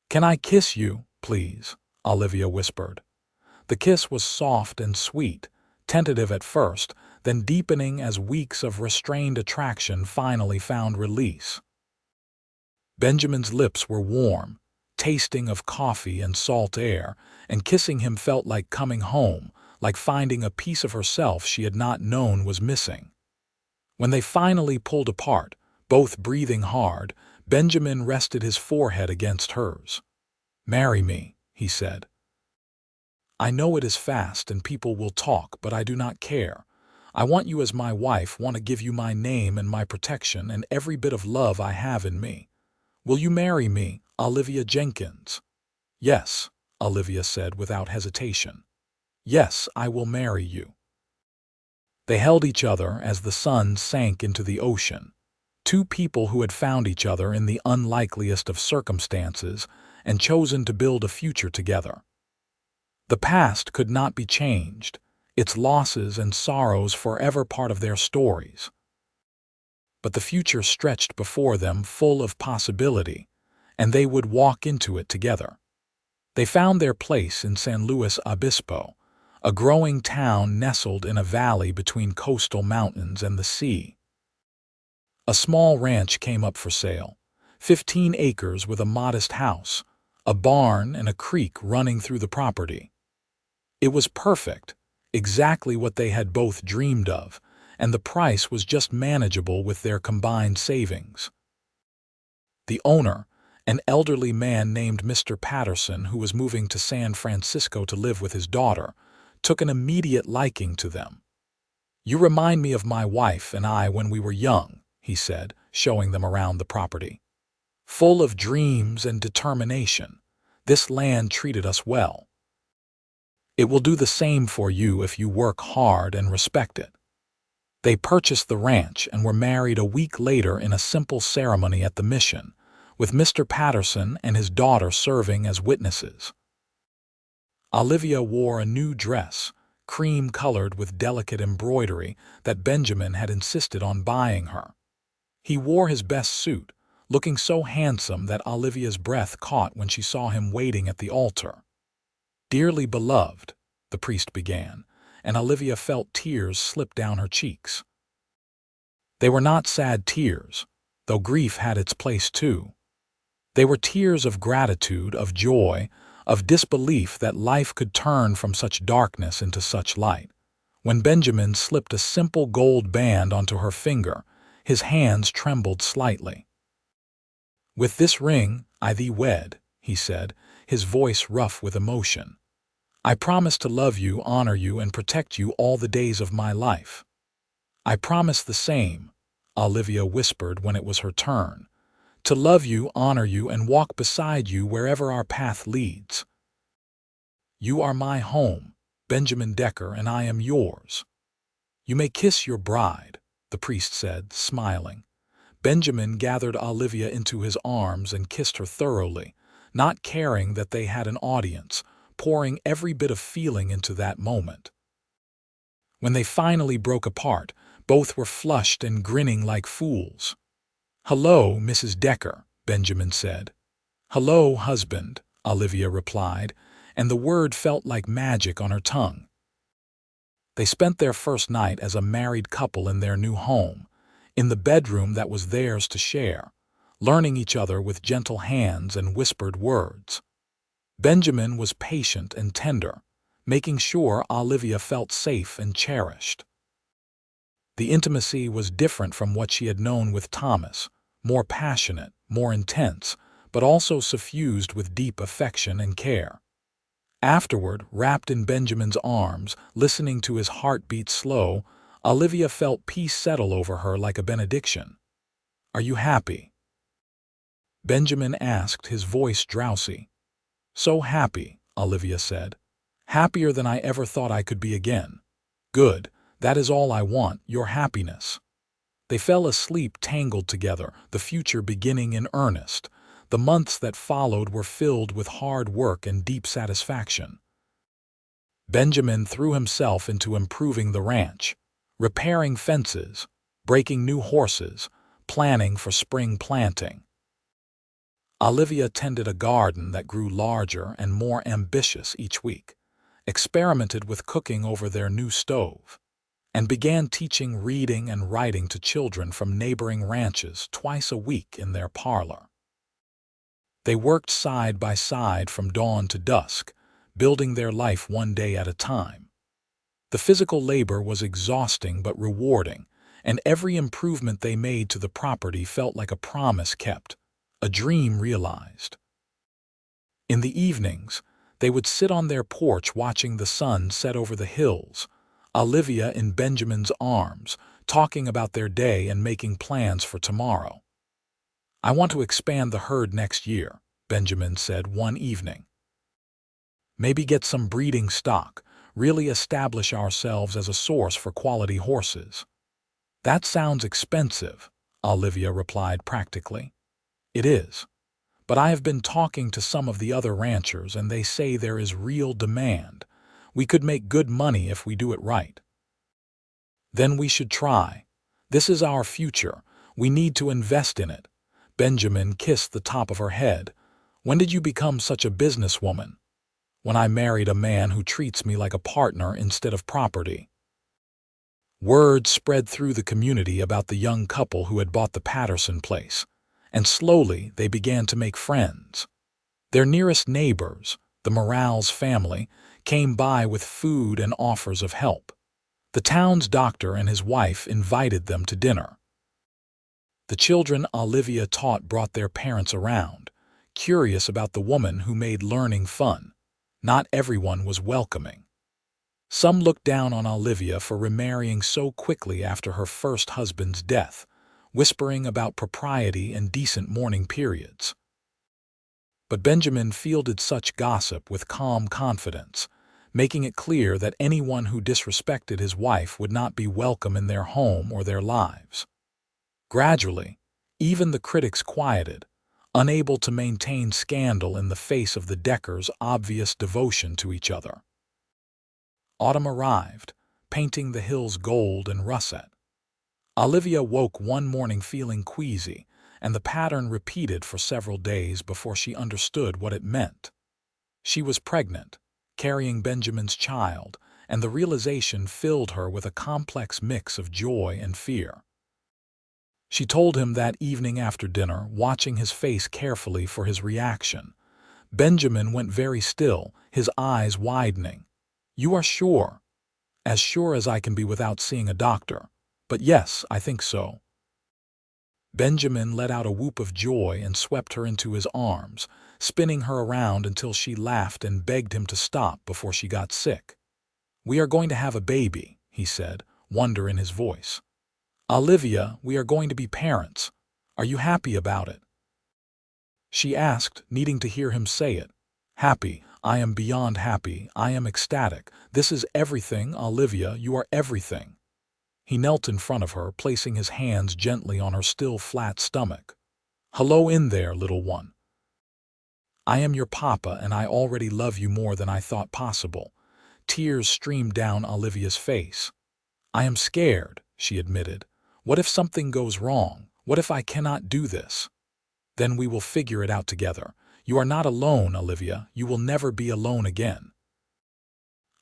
"Can I kiss you, please?" Olivia whispered. The kiss was soft and sweet, tentative at first, then deepening as weeks of restrained attraction finally found release. Benjamin's lips were warm, tasting of coffee and salt air, and kissing him felt like coming home, like finding a piece of herself she had not known was missing. When they finally pulled apart, both breathing hard, Benjamin rested his forehead against hers. "Marry me," he said. "I know it is fast and people will talk, but I do not care. I want you as my wife, want to give you my name and my protection and every bit of love I have in me. Will you marry me, Olivia Jenkins?" "Yes," Olivia said without hesitation. "Yes, I will marry you." They held each other as the sun sank into the ocean. Two people who had found each other in the unlikeliest of circumstances and chosen to build a future together. The past could not be changed, its losses and sorrows forever part of their stories. But the future stretched before them full of possibility, and they would walk into it together. They found their place in San Luis Obispo, a growing town nestled in a valley between coastal mountains and the sea. A small ranch came up for sale, 15 acres with a modest house, a barn and a creek running through the property. It was perfect, exactly what they had both dreamed of, and the price was just manageable with their combined savings. The owner, an elderly man named Mr. Patterson who was moving to San Francisco to live with his daughter, took an immediate liking to them. "You remind me of my wife and I when we were young," he said, showing them around the property. "Full of dreams and determination, this land treated us well. It will do the same for you if you work hard and respect it." They purchased the ranch and were married a week later in a simple ceremony at the mission, with Mr. Patterson and his daughter serving as witnesses. Olivia wore a new dress, cream-colored with delicate embroidery that Benjamin had insisted on buying her. He wore his best suit, looking so handsome that Olivia's breath caught when she saw him waiting at the altar. "Dearly beloved," the priest began, and Olivia felt tears slip down her cheeks. They were not sad tears, though grief had its place too. They were tears of gratitude, of joy, of disbelief that life could turn from such darkness into such light. When Benjamin slipped a simple gold band onto her finger, his hands trembled slightly. "With this ring I thee wed," he said, his voice rough with emotion. "I promise to love you, honor you, and protect you all the days of my life." "I promise the same," Olivia whispered when it was her turn. "To love you, honor you, and walk beside you wherever our path leads. You are my home, Benjamin Decker, and I am yours." "You may kiss your bride," the priest said, smiling. Benjamin gathered Olivia into his arms and kissed her thoroughly, not caring that they had an audience, pouring every bit of feeling into that moment. When they finally broke apart, both were flushed and grinning like fools. "Hello, Mrs. Decker," Benjamin said. "Hello, husband," Olivia replied, and the word felt like magic on her tongue. They spent their first night as a married couple in their new home, in the bedroom that was theirs to share, learning each other with gentle hands and whispered words. Benjamin was patient and tender, making sure Olivia felt safe and cherished. The intimacy was different from what she had known with Thomas, more passionate, more intense, but also suffused with deep affection and care. Afterward, wrapped in Benjamin's arms, listening to his heartbeat slow, Olivia felt peace settle over her like a benediction. "Are you happy?" Benjamin asked, his voice drowsy. "So happy," Olivia said. "Happier than I ever thought I could be again." "Good. That is all I want, your happiness." They fell asleep tangled together, the future beginning in earnest. The months that followed were filled with hard work and deep satisfaction. Benjamin threw himself into improving the ranch, repairing fences, breaking new horses, planning for spring planting. Olivia tended a garden that grew larger and more ambitious each week, experimented with cooking over their new stove, and began teaching reading and writing to children from neighboring ranches twice a week in their parlor. They worked side by side from dawn to dusk, building their life one day at a time. The physical labor was exhausting but rewarding, and every improvement they made to the property felt like a promise kept, a dream realized. In the evenings, they would sit on their porch watching the sun set over the hills, Olivia in Benjamin's arms, talking about their day and making plans for tomorrow. "I want to expand the herd next year," Benjamin said one evening. "Maybe get some breeding stock, really establish ourselves as a source for quality horses." "That sounds expensive," Olivia replied practically. "It is. But I have been talking to some of the other ranchers and they say there is real demand. We could make good money if we do it right." "Then we should try. This is our future. We need to invest in it." Benjamin kissed the top of her head. "When did you become such a businesswoman?" "When I married a man who treats me like a partner instead of property." Word spread through the community about the young couple who had bought the Patterson place, and slowly they began to make friends. Their nearest neighbors, the Morales family, came by with food and offers of help. The town's doctor and his wife invited them to dinner. The children Olivia taught brought their parents around, curious about the woman who made learning fun. Not everyone was welcoming. Some looked down on Olivia for remarrying so quickly after her first husband's death, whispering about propriety and decent mourning periods. But Benjamin fielded such gossip with calm confidence, making it clear that anyone who disrespected his wife would not be welcome in their home or their lives. Gradually, even the critics quieted, unable to maintain scandal in the face of the Deckers' obvious devotion to each other. Autumn arrived, painting the hills gold and russet. Olivia woke one morning feeling queasy, and the pattern repeated for several days before she understood what it meant. She was pregnant, carrying Benjamin's child, and the realization filled her with a complex mix of joy and fear. She told him that evening after dinner, watching his face carefully for his reaction. Benjamin went very still, his eyes widening. "You are sure?" "As sure as I can be without seeing a doctor. But yes, I think so." Benjamin let out a whoop of joy and swept her into his arms, spinning her around until she laughed and begged him to stop before she got sick. "We are going to have a baby," he said, wonder in his voice. "Olivia, we are going to be parents. Are you happy about it?" She asked, needing to hear him say it. "Happy. I am beyond happy. I am ecstatic. This is everything, Olivia. You are everything." He knelt in front of her, placing his hands gently on her still flat stomach. "Hello in there, little one. I am your papa and I already love you more than I thought possible." Tears streamed down Olivia's face. "I am scared," she admitted. "What if something goes wrong? What if I cannot do this?" "Then we will figure it out together. You are not alone, Olivia. You will never be alone again.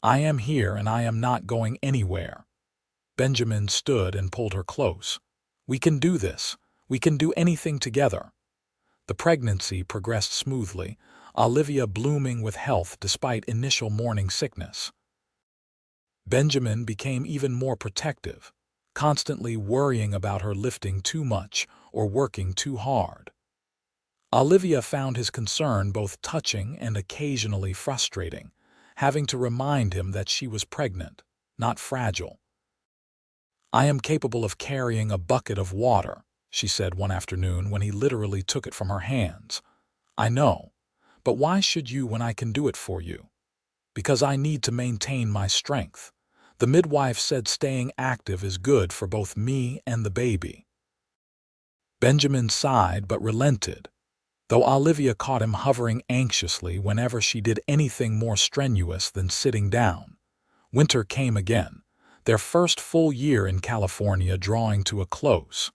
I am here and I am not going anywhere." Benjamin stood and pulled her close. "We can do this. We can do anything together." The pregnancy progressed smoothly, Olivia blooming with health despite initial morning sickness. Benjamin became even more protective, constantly worrying about her lifting too much or working too hard. Olivia found his concern both touching and occasionally frustrating, having to remind him that she was pregnant, not fragile. "I am capable of carrying a bucket of water," she said one afternoon when he literally took it from her hands. "I know, but why should you when I can do it for you?" "Because I need to maintain my strength. The midwife said staying active is good for both me and the baby." Benjamin sighed but relented, though Olivia caught him hovering anxiously whenever she did anything more strenuous than sitting down. Winter came again, their first full year in California drawing to a close.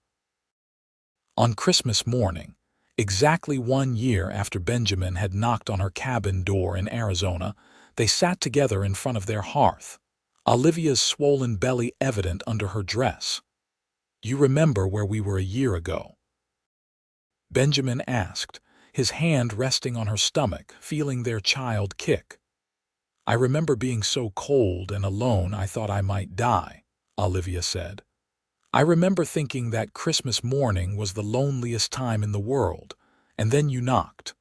On Christmas morning, exactly 1 year after Benjamin had knocked on her cabin door in Arizona, they sat together in front of their hearth, Olivia's swollen belly evident under her dress. "You remember where we were a year ago?" Benjamin asked, his hand resting on her stomach, feeling their child kick. "I remember being so cold and alone I thought I might die," Olivia said. "I remember thinking that Christmas morning was the loneliest time in the world, and then you knocked.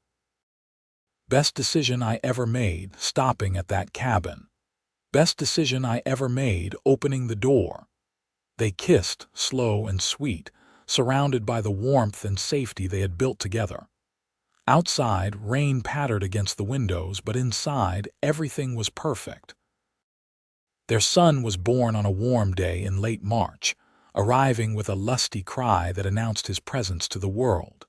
Best decision I ever made, stopping at that cabin. Best decision I ever made, opening the door." They kissed, slow and sweet, surrounded by the warmth and safety they had built together. Outside, rain pattered against the windows, but inside, everything was perfect. Their son was born on a warm day in late March, arriving with a lusty cry that announced his presence to the world.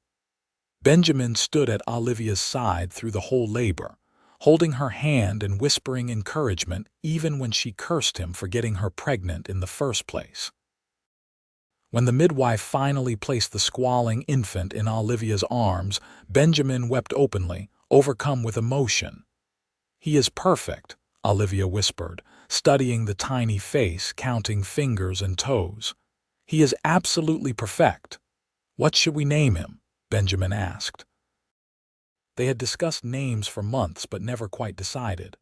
Benjamin stood at Olivia's side through the whole labor, holding her hand and whispering encouragement even when she cursed him for getting her pregnant in the first place. When the midwife finally placed the squalling infant in Olivia's arms, Benjamin wept openly, overcome with emotion. "He is perfect," Olivia whispered, studying the tiny face, counting fingers and toes. "He is absolutely perfect." "What should we name him?" Benjamin asked. They had discussed names for months but never quite decided.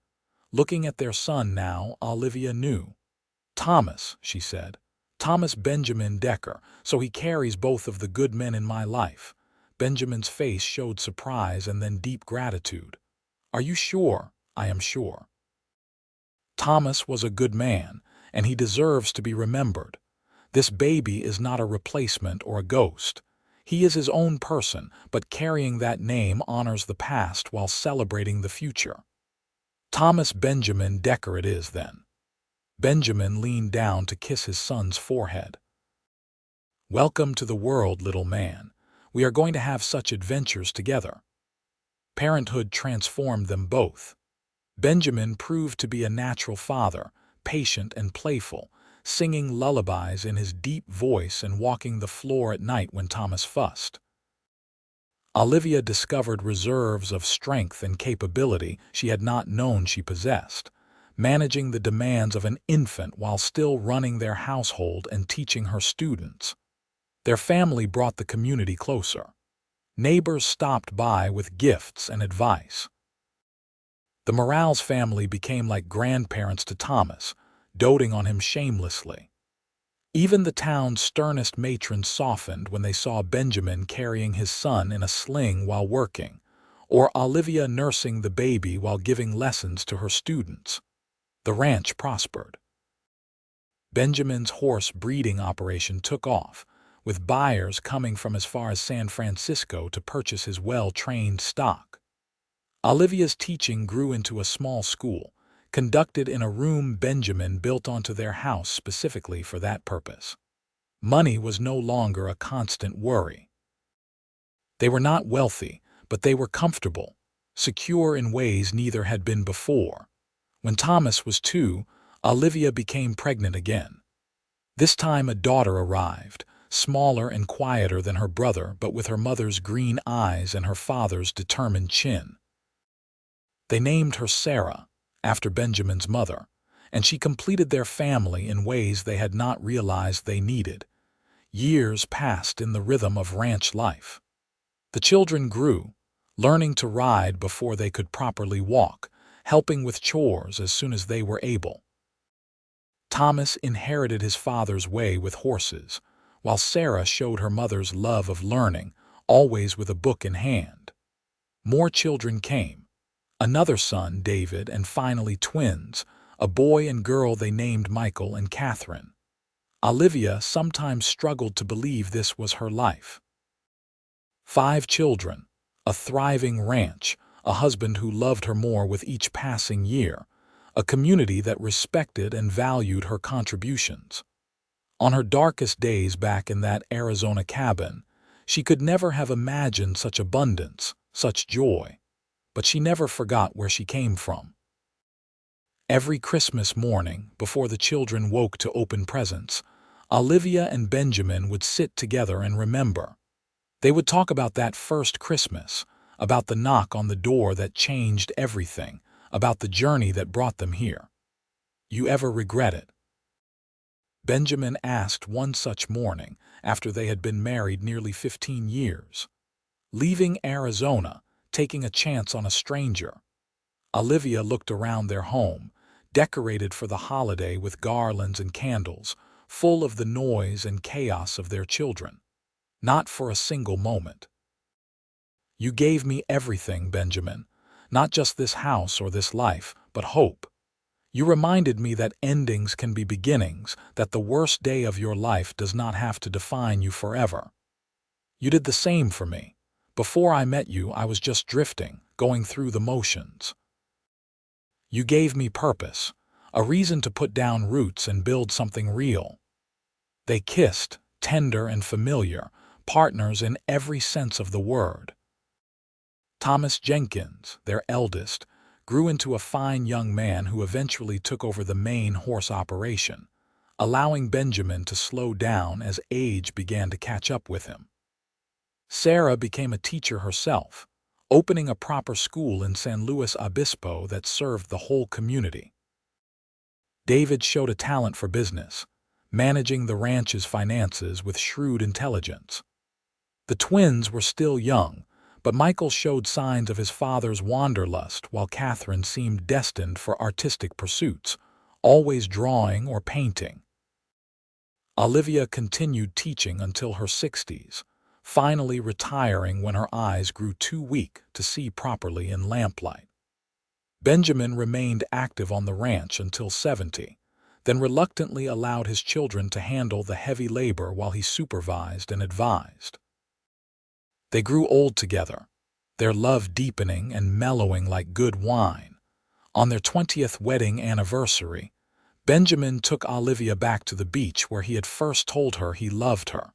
Looking at their son now, Olivia knew. "Thomas," she said. "Thomas Benjamin Decker, so he carries both of the good men in my life." Benjamin's face showed surprise and then deep gratitude. "Are you sure?" "I am sure. Thomas was a good man, and he deserves to be remembered. This baby is not a replacement or a ghost. He is his own person, but carrying that name honors the past while celebrating the future." "Thomas Benjamin Decker it is, then." Benjamin leaned down to kiss his son's forehead. "Welcome to the world, little man. We are going to have such adventures together." Parenthood transformed them both. Benjamin proved to be a natural father, patient and playful, singing lullabies in his deep voice and walking the floor at night when Thomas fussed. Olivia discovered reserves of strength and capability she had not known she possessed, managing the demands of an infant while still running their household and teaching her students. Their family brought the community closer. Neighbors stopped by with gifts and advice. The Morales family became like grandparents to Thomas, doting on him shamelessly. Even the town's sternest matrons softened when they saw Benjamin carrying his son in a sling while working, or Olivia nursing the baby while giving lessons to her students. The ranch prospered. Benjamin's horse breeding operation took off, with buyers coming from as far as San Francisco to purchase his well-trained stock. Olivia's teaching grew into a small school, conducted in a room Benjamin built onto their house specifically for that purpose. Money was no longer a constant worry. They were not wealthy, but they were comfortable, secure in ways neither had been before. When Thomas was 2, Olivia became pregnant again. This time a daughter arrived, smaller and quieter than her brother, but with her mother's green eyes and her father's determined chin. They named her Sarah, after Benjamin's mother, and she completed their family in ways they had not realized they needed. Years passed in the rhythm of ranch life. The children grew, learning to ride before they could properly walk, helping with chores as soon as they were able. Thomas inherited his father's way with horses, while Sarah showed her mother's love of learning, always with a book in hand. More children came. another son, David, and finally twins, a boy and girl they named Michael and Catherine. Olivia sometimes struggled to believe this was her life. 5 children, a thriving ranch, a husband who loved her more with each passing year, a community that respected and valued her contributions. On her darkest days back in that Arizona cabin, she could never have imagined such abundance, such joy, but she never forgot where she came from. Every Christmas morning, before the children woke to open presents, Olivia and Benjamin would sit together and remember. They would talk about that first Christmas, about the knock on the door that changed everything, about the journey that brought them here. "You ever regret it?" Benjamin asked one such morning after they had been married nearly 15 years. Leaving Arizona, taking a chance on a stranger. Olivia looked around their home, decorated for the holiday with garlands and candles, full of the noise and chaos of their children. Not for a single moment. "You gave me everything, Benjamin, not just this house or this life, but hope. You reminded me that endings can be beginnings, that the worst day of your life does not have to define you forever. You did the same for me. Before I met you, I was just drifting, going through the motions. You gave me purpose, a reason to put down roots and build something real." They kissed, tender and familiar, partners in every sense of the word. Thomas Jenkins, their eldest, grew into a fine young man who eventually took over the main horse operation, allowing Benjamin to slow down as age began to catch up with him. Sarah became a teacher herself, opening a proper school in San Luis Obispo that served the whole community. David showed a talent for business, managing the ranch's finances with shrewd intelligence. The twins were still young, but Michael showed signs of his father's wanderlust while Catherine seemed destined for artistic pursuits, always drawing or painting. Olivia continued teaching until her 60s, finally retiring when her eyes grew too weak to see properly in lamplight. Benjamin remained active on the ranch until 70, then reluctantly allowed his children to handle the heavy labor while he supervised and advised. They grew old together, their love deepening and mellowing like good wine. On their 20th wedding anniversary, Benjamin took Olivia back to the beach where he had first told her he loved her.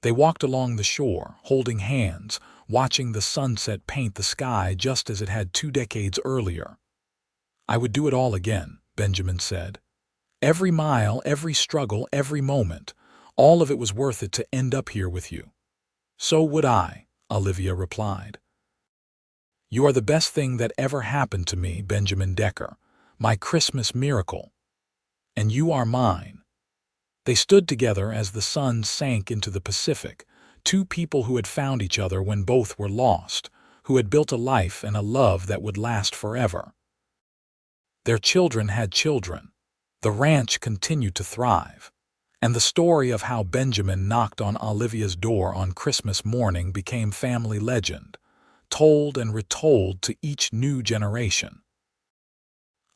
They walked along the shore, holding hands, watching the sunset paint the sky just as it had 2 decades earlier. "I would do it all again," Benjamin said. "Every mile, every struggle, every moment, all of it was worth it to end up here with you." "So would I," Olivia replied. "You are the best thing that ever happened to me, Benjamin Decker, my Christmas miracle. And you are mine." They stood together as the sun sank into the Pacific, 2 people who had found each other when both were lost, who had built a life and a love that would last forever. Their children had children. The ranch continued to thrive. And the story of how Benjamin knocked on Olivia's door on Christmas morning became family legend, told and retold to each new generation.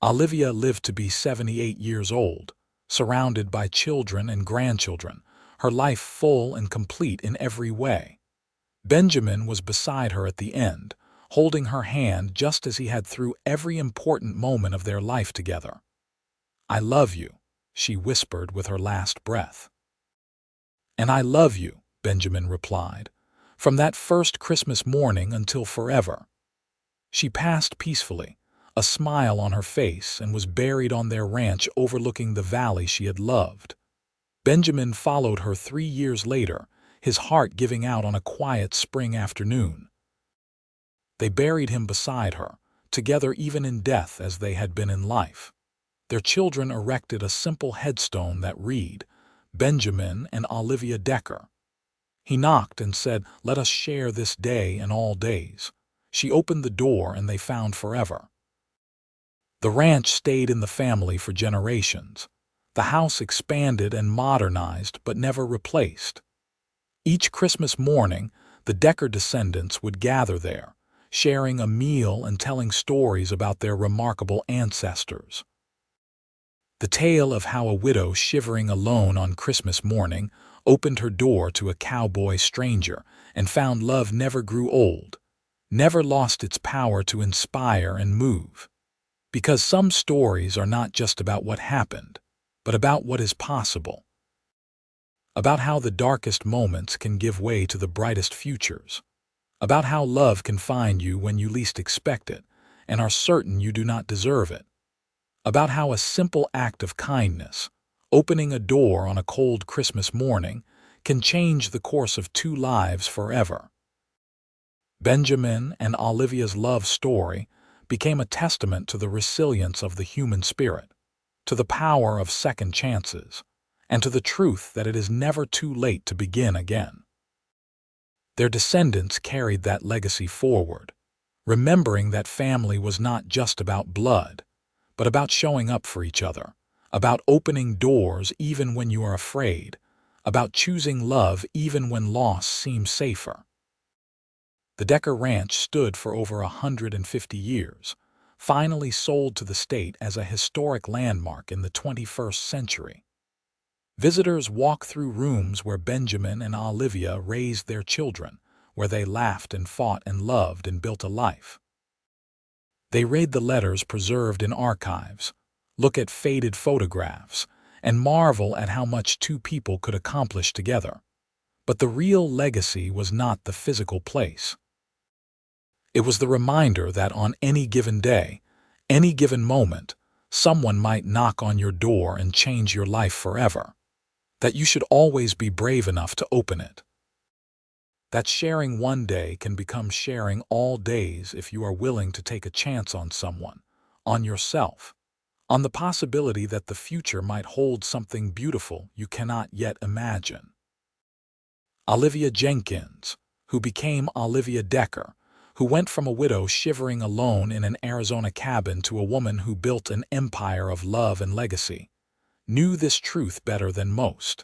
Olivia lived to be 78 years old, surrounded by children and grandchildren, her life full and complete in every way. Benjamin was beside her at the end, holding her hand just as he had through every important moment of their life together. "I love you," she whispered with her last breath. "And I love you," Benjamin replied, "from that first Christmas morning until forever." She passed peacefully, a smile on her face, and was buried on their ranch overlooking the valley she had loved. Benjamin followed her 3 years later, his heart giving out on a quiet spring afternoon. They buried him beside her, together even in death as they had been in life. Their children erected a simple headstone that read, "Benjamin and Olivia Decker." He knocked and said, "Let us share this day and all days." She opened the door and they found forever. The ranch stayed in the family for generations. The house expanded and modernized but never replaced. Each Christmas morning, the Decker descendants would gather there, sharing a meal and telling stories about their remarkable ancestors. The tale of how a widow shivering alone on Christmas morning opened her door to a cowboy stranger and found love never grew old, never lost its power to inspire and move. Because some stories are not just about what happened, but about what is possible. About how the darkest moments can give way to the brightest futures. About how love can find you when you least expect it and are certain you do not deserve it. About how a simple act of kindness, opening a door on a cold Christmas morning, can change the course of two lives forever. Benjamin and Olivia's love story became a testament to the resilience of the human spirit, to the power of second chances, and to the truth that it is never too late to begin again. Their descendants carried that legacy forward, remembering that family was not just about blood, but about showing up for each other, about opening doors even when you are afraid, about choosing love even when loss seems safer. The Decker Ranch stood for over 150 years, finally sold to the state as a historic landmark in the 21st century. Visitors walk through rooms where Benjamin and Olivia raised their children, where they laughed and fought and loved and built a life. They read the letters preserved in archives, look at faded photographs, and marvel at how much two people could accomplish together. But the real legacy was not the physical place. It was the reminder that on any given day, any given moment, someone might knock on your door and change your life forever. That you should always be brave enough to open it. That sharing one day can become sharing all days if you are willing to take a chance on someone, on yourself, on the possibility that the future might hold something beautiful you cannot yet imagine. Olivia Jenkins, who became Olivia Decker, who went from a widow shivering alone in an Arizona cabin to a woman who built an empire of love and legacy, knew this truth better than most.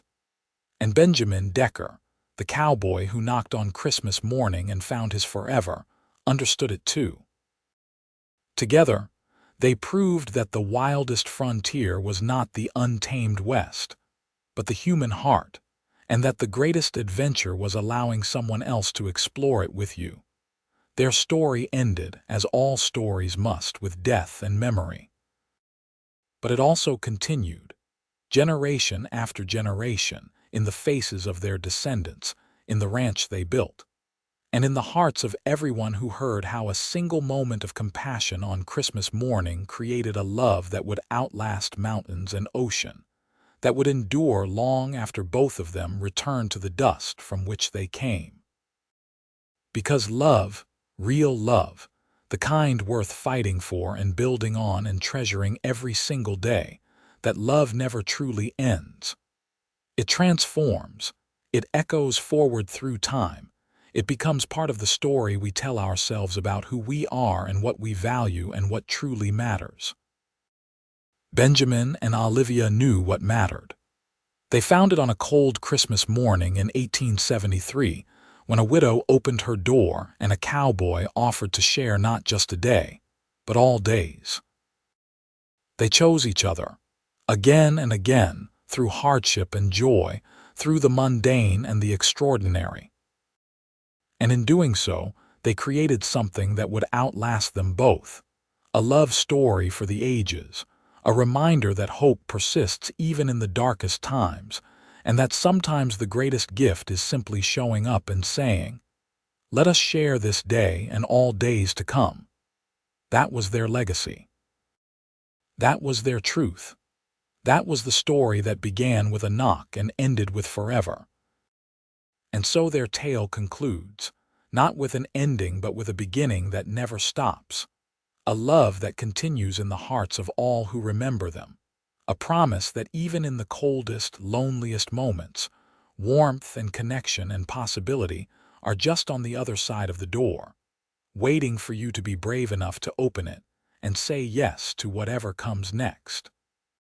And Benjamin Decker, the cowboy who knocked on Christmas morning and found his forever, understood it too. Together, they proved that the wildest frontier was not the untamed West, but the human heart, and that the greatest adventure was allowing someone else to explore it with you. Their story ended, as all stories must, with death and memory. But it also continued, generation after generation, in the faces of their descendants, in the ranch they built, and in the hearts of everyone who heard how a single moment of compassion on Christmas morning created a love that would outlast mountains and ocean, that would endure long after both of them returned to the dust from which they came. Because love, real love, the kind worth fighting for and building on and treasuring every single day, that love never truly ends. It transforms, it echoes forward through time, it becomes part of the story we tell ourselves about who we are and what we value and what truly matters. Benjamin and Olivia knew what mattered. They found it on a cold Christmas morning in 1873, when a widow opened her door and a cowboy offered to share not just a day, but all days. They chose each other, again and again, through hardship and joy, through the mundane and the extraordinary. And in doing so, they created something that would outlast them both, a love story for the ages, a reminder that hope persists even in the darkest times, and that sometimes the greatest gift is simply showing up and saying, "Let us share this day and all days to come." That was their legacy. That was their truth. That was the story that began with a knock and ended with forever. And so their tale concludes, not with an ending but with a beginning that never stops. A love that continues in the hearts of all who remember them. A promise that even in the coldest, loneliest moments, warmth and connection and possibility are just on the other side of the door, waiting for you to be brave enough to open it and say yes to whatever comes next.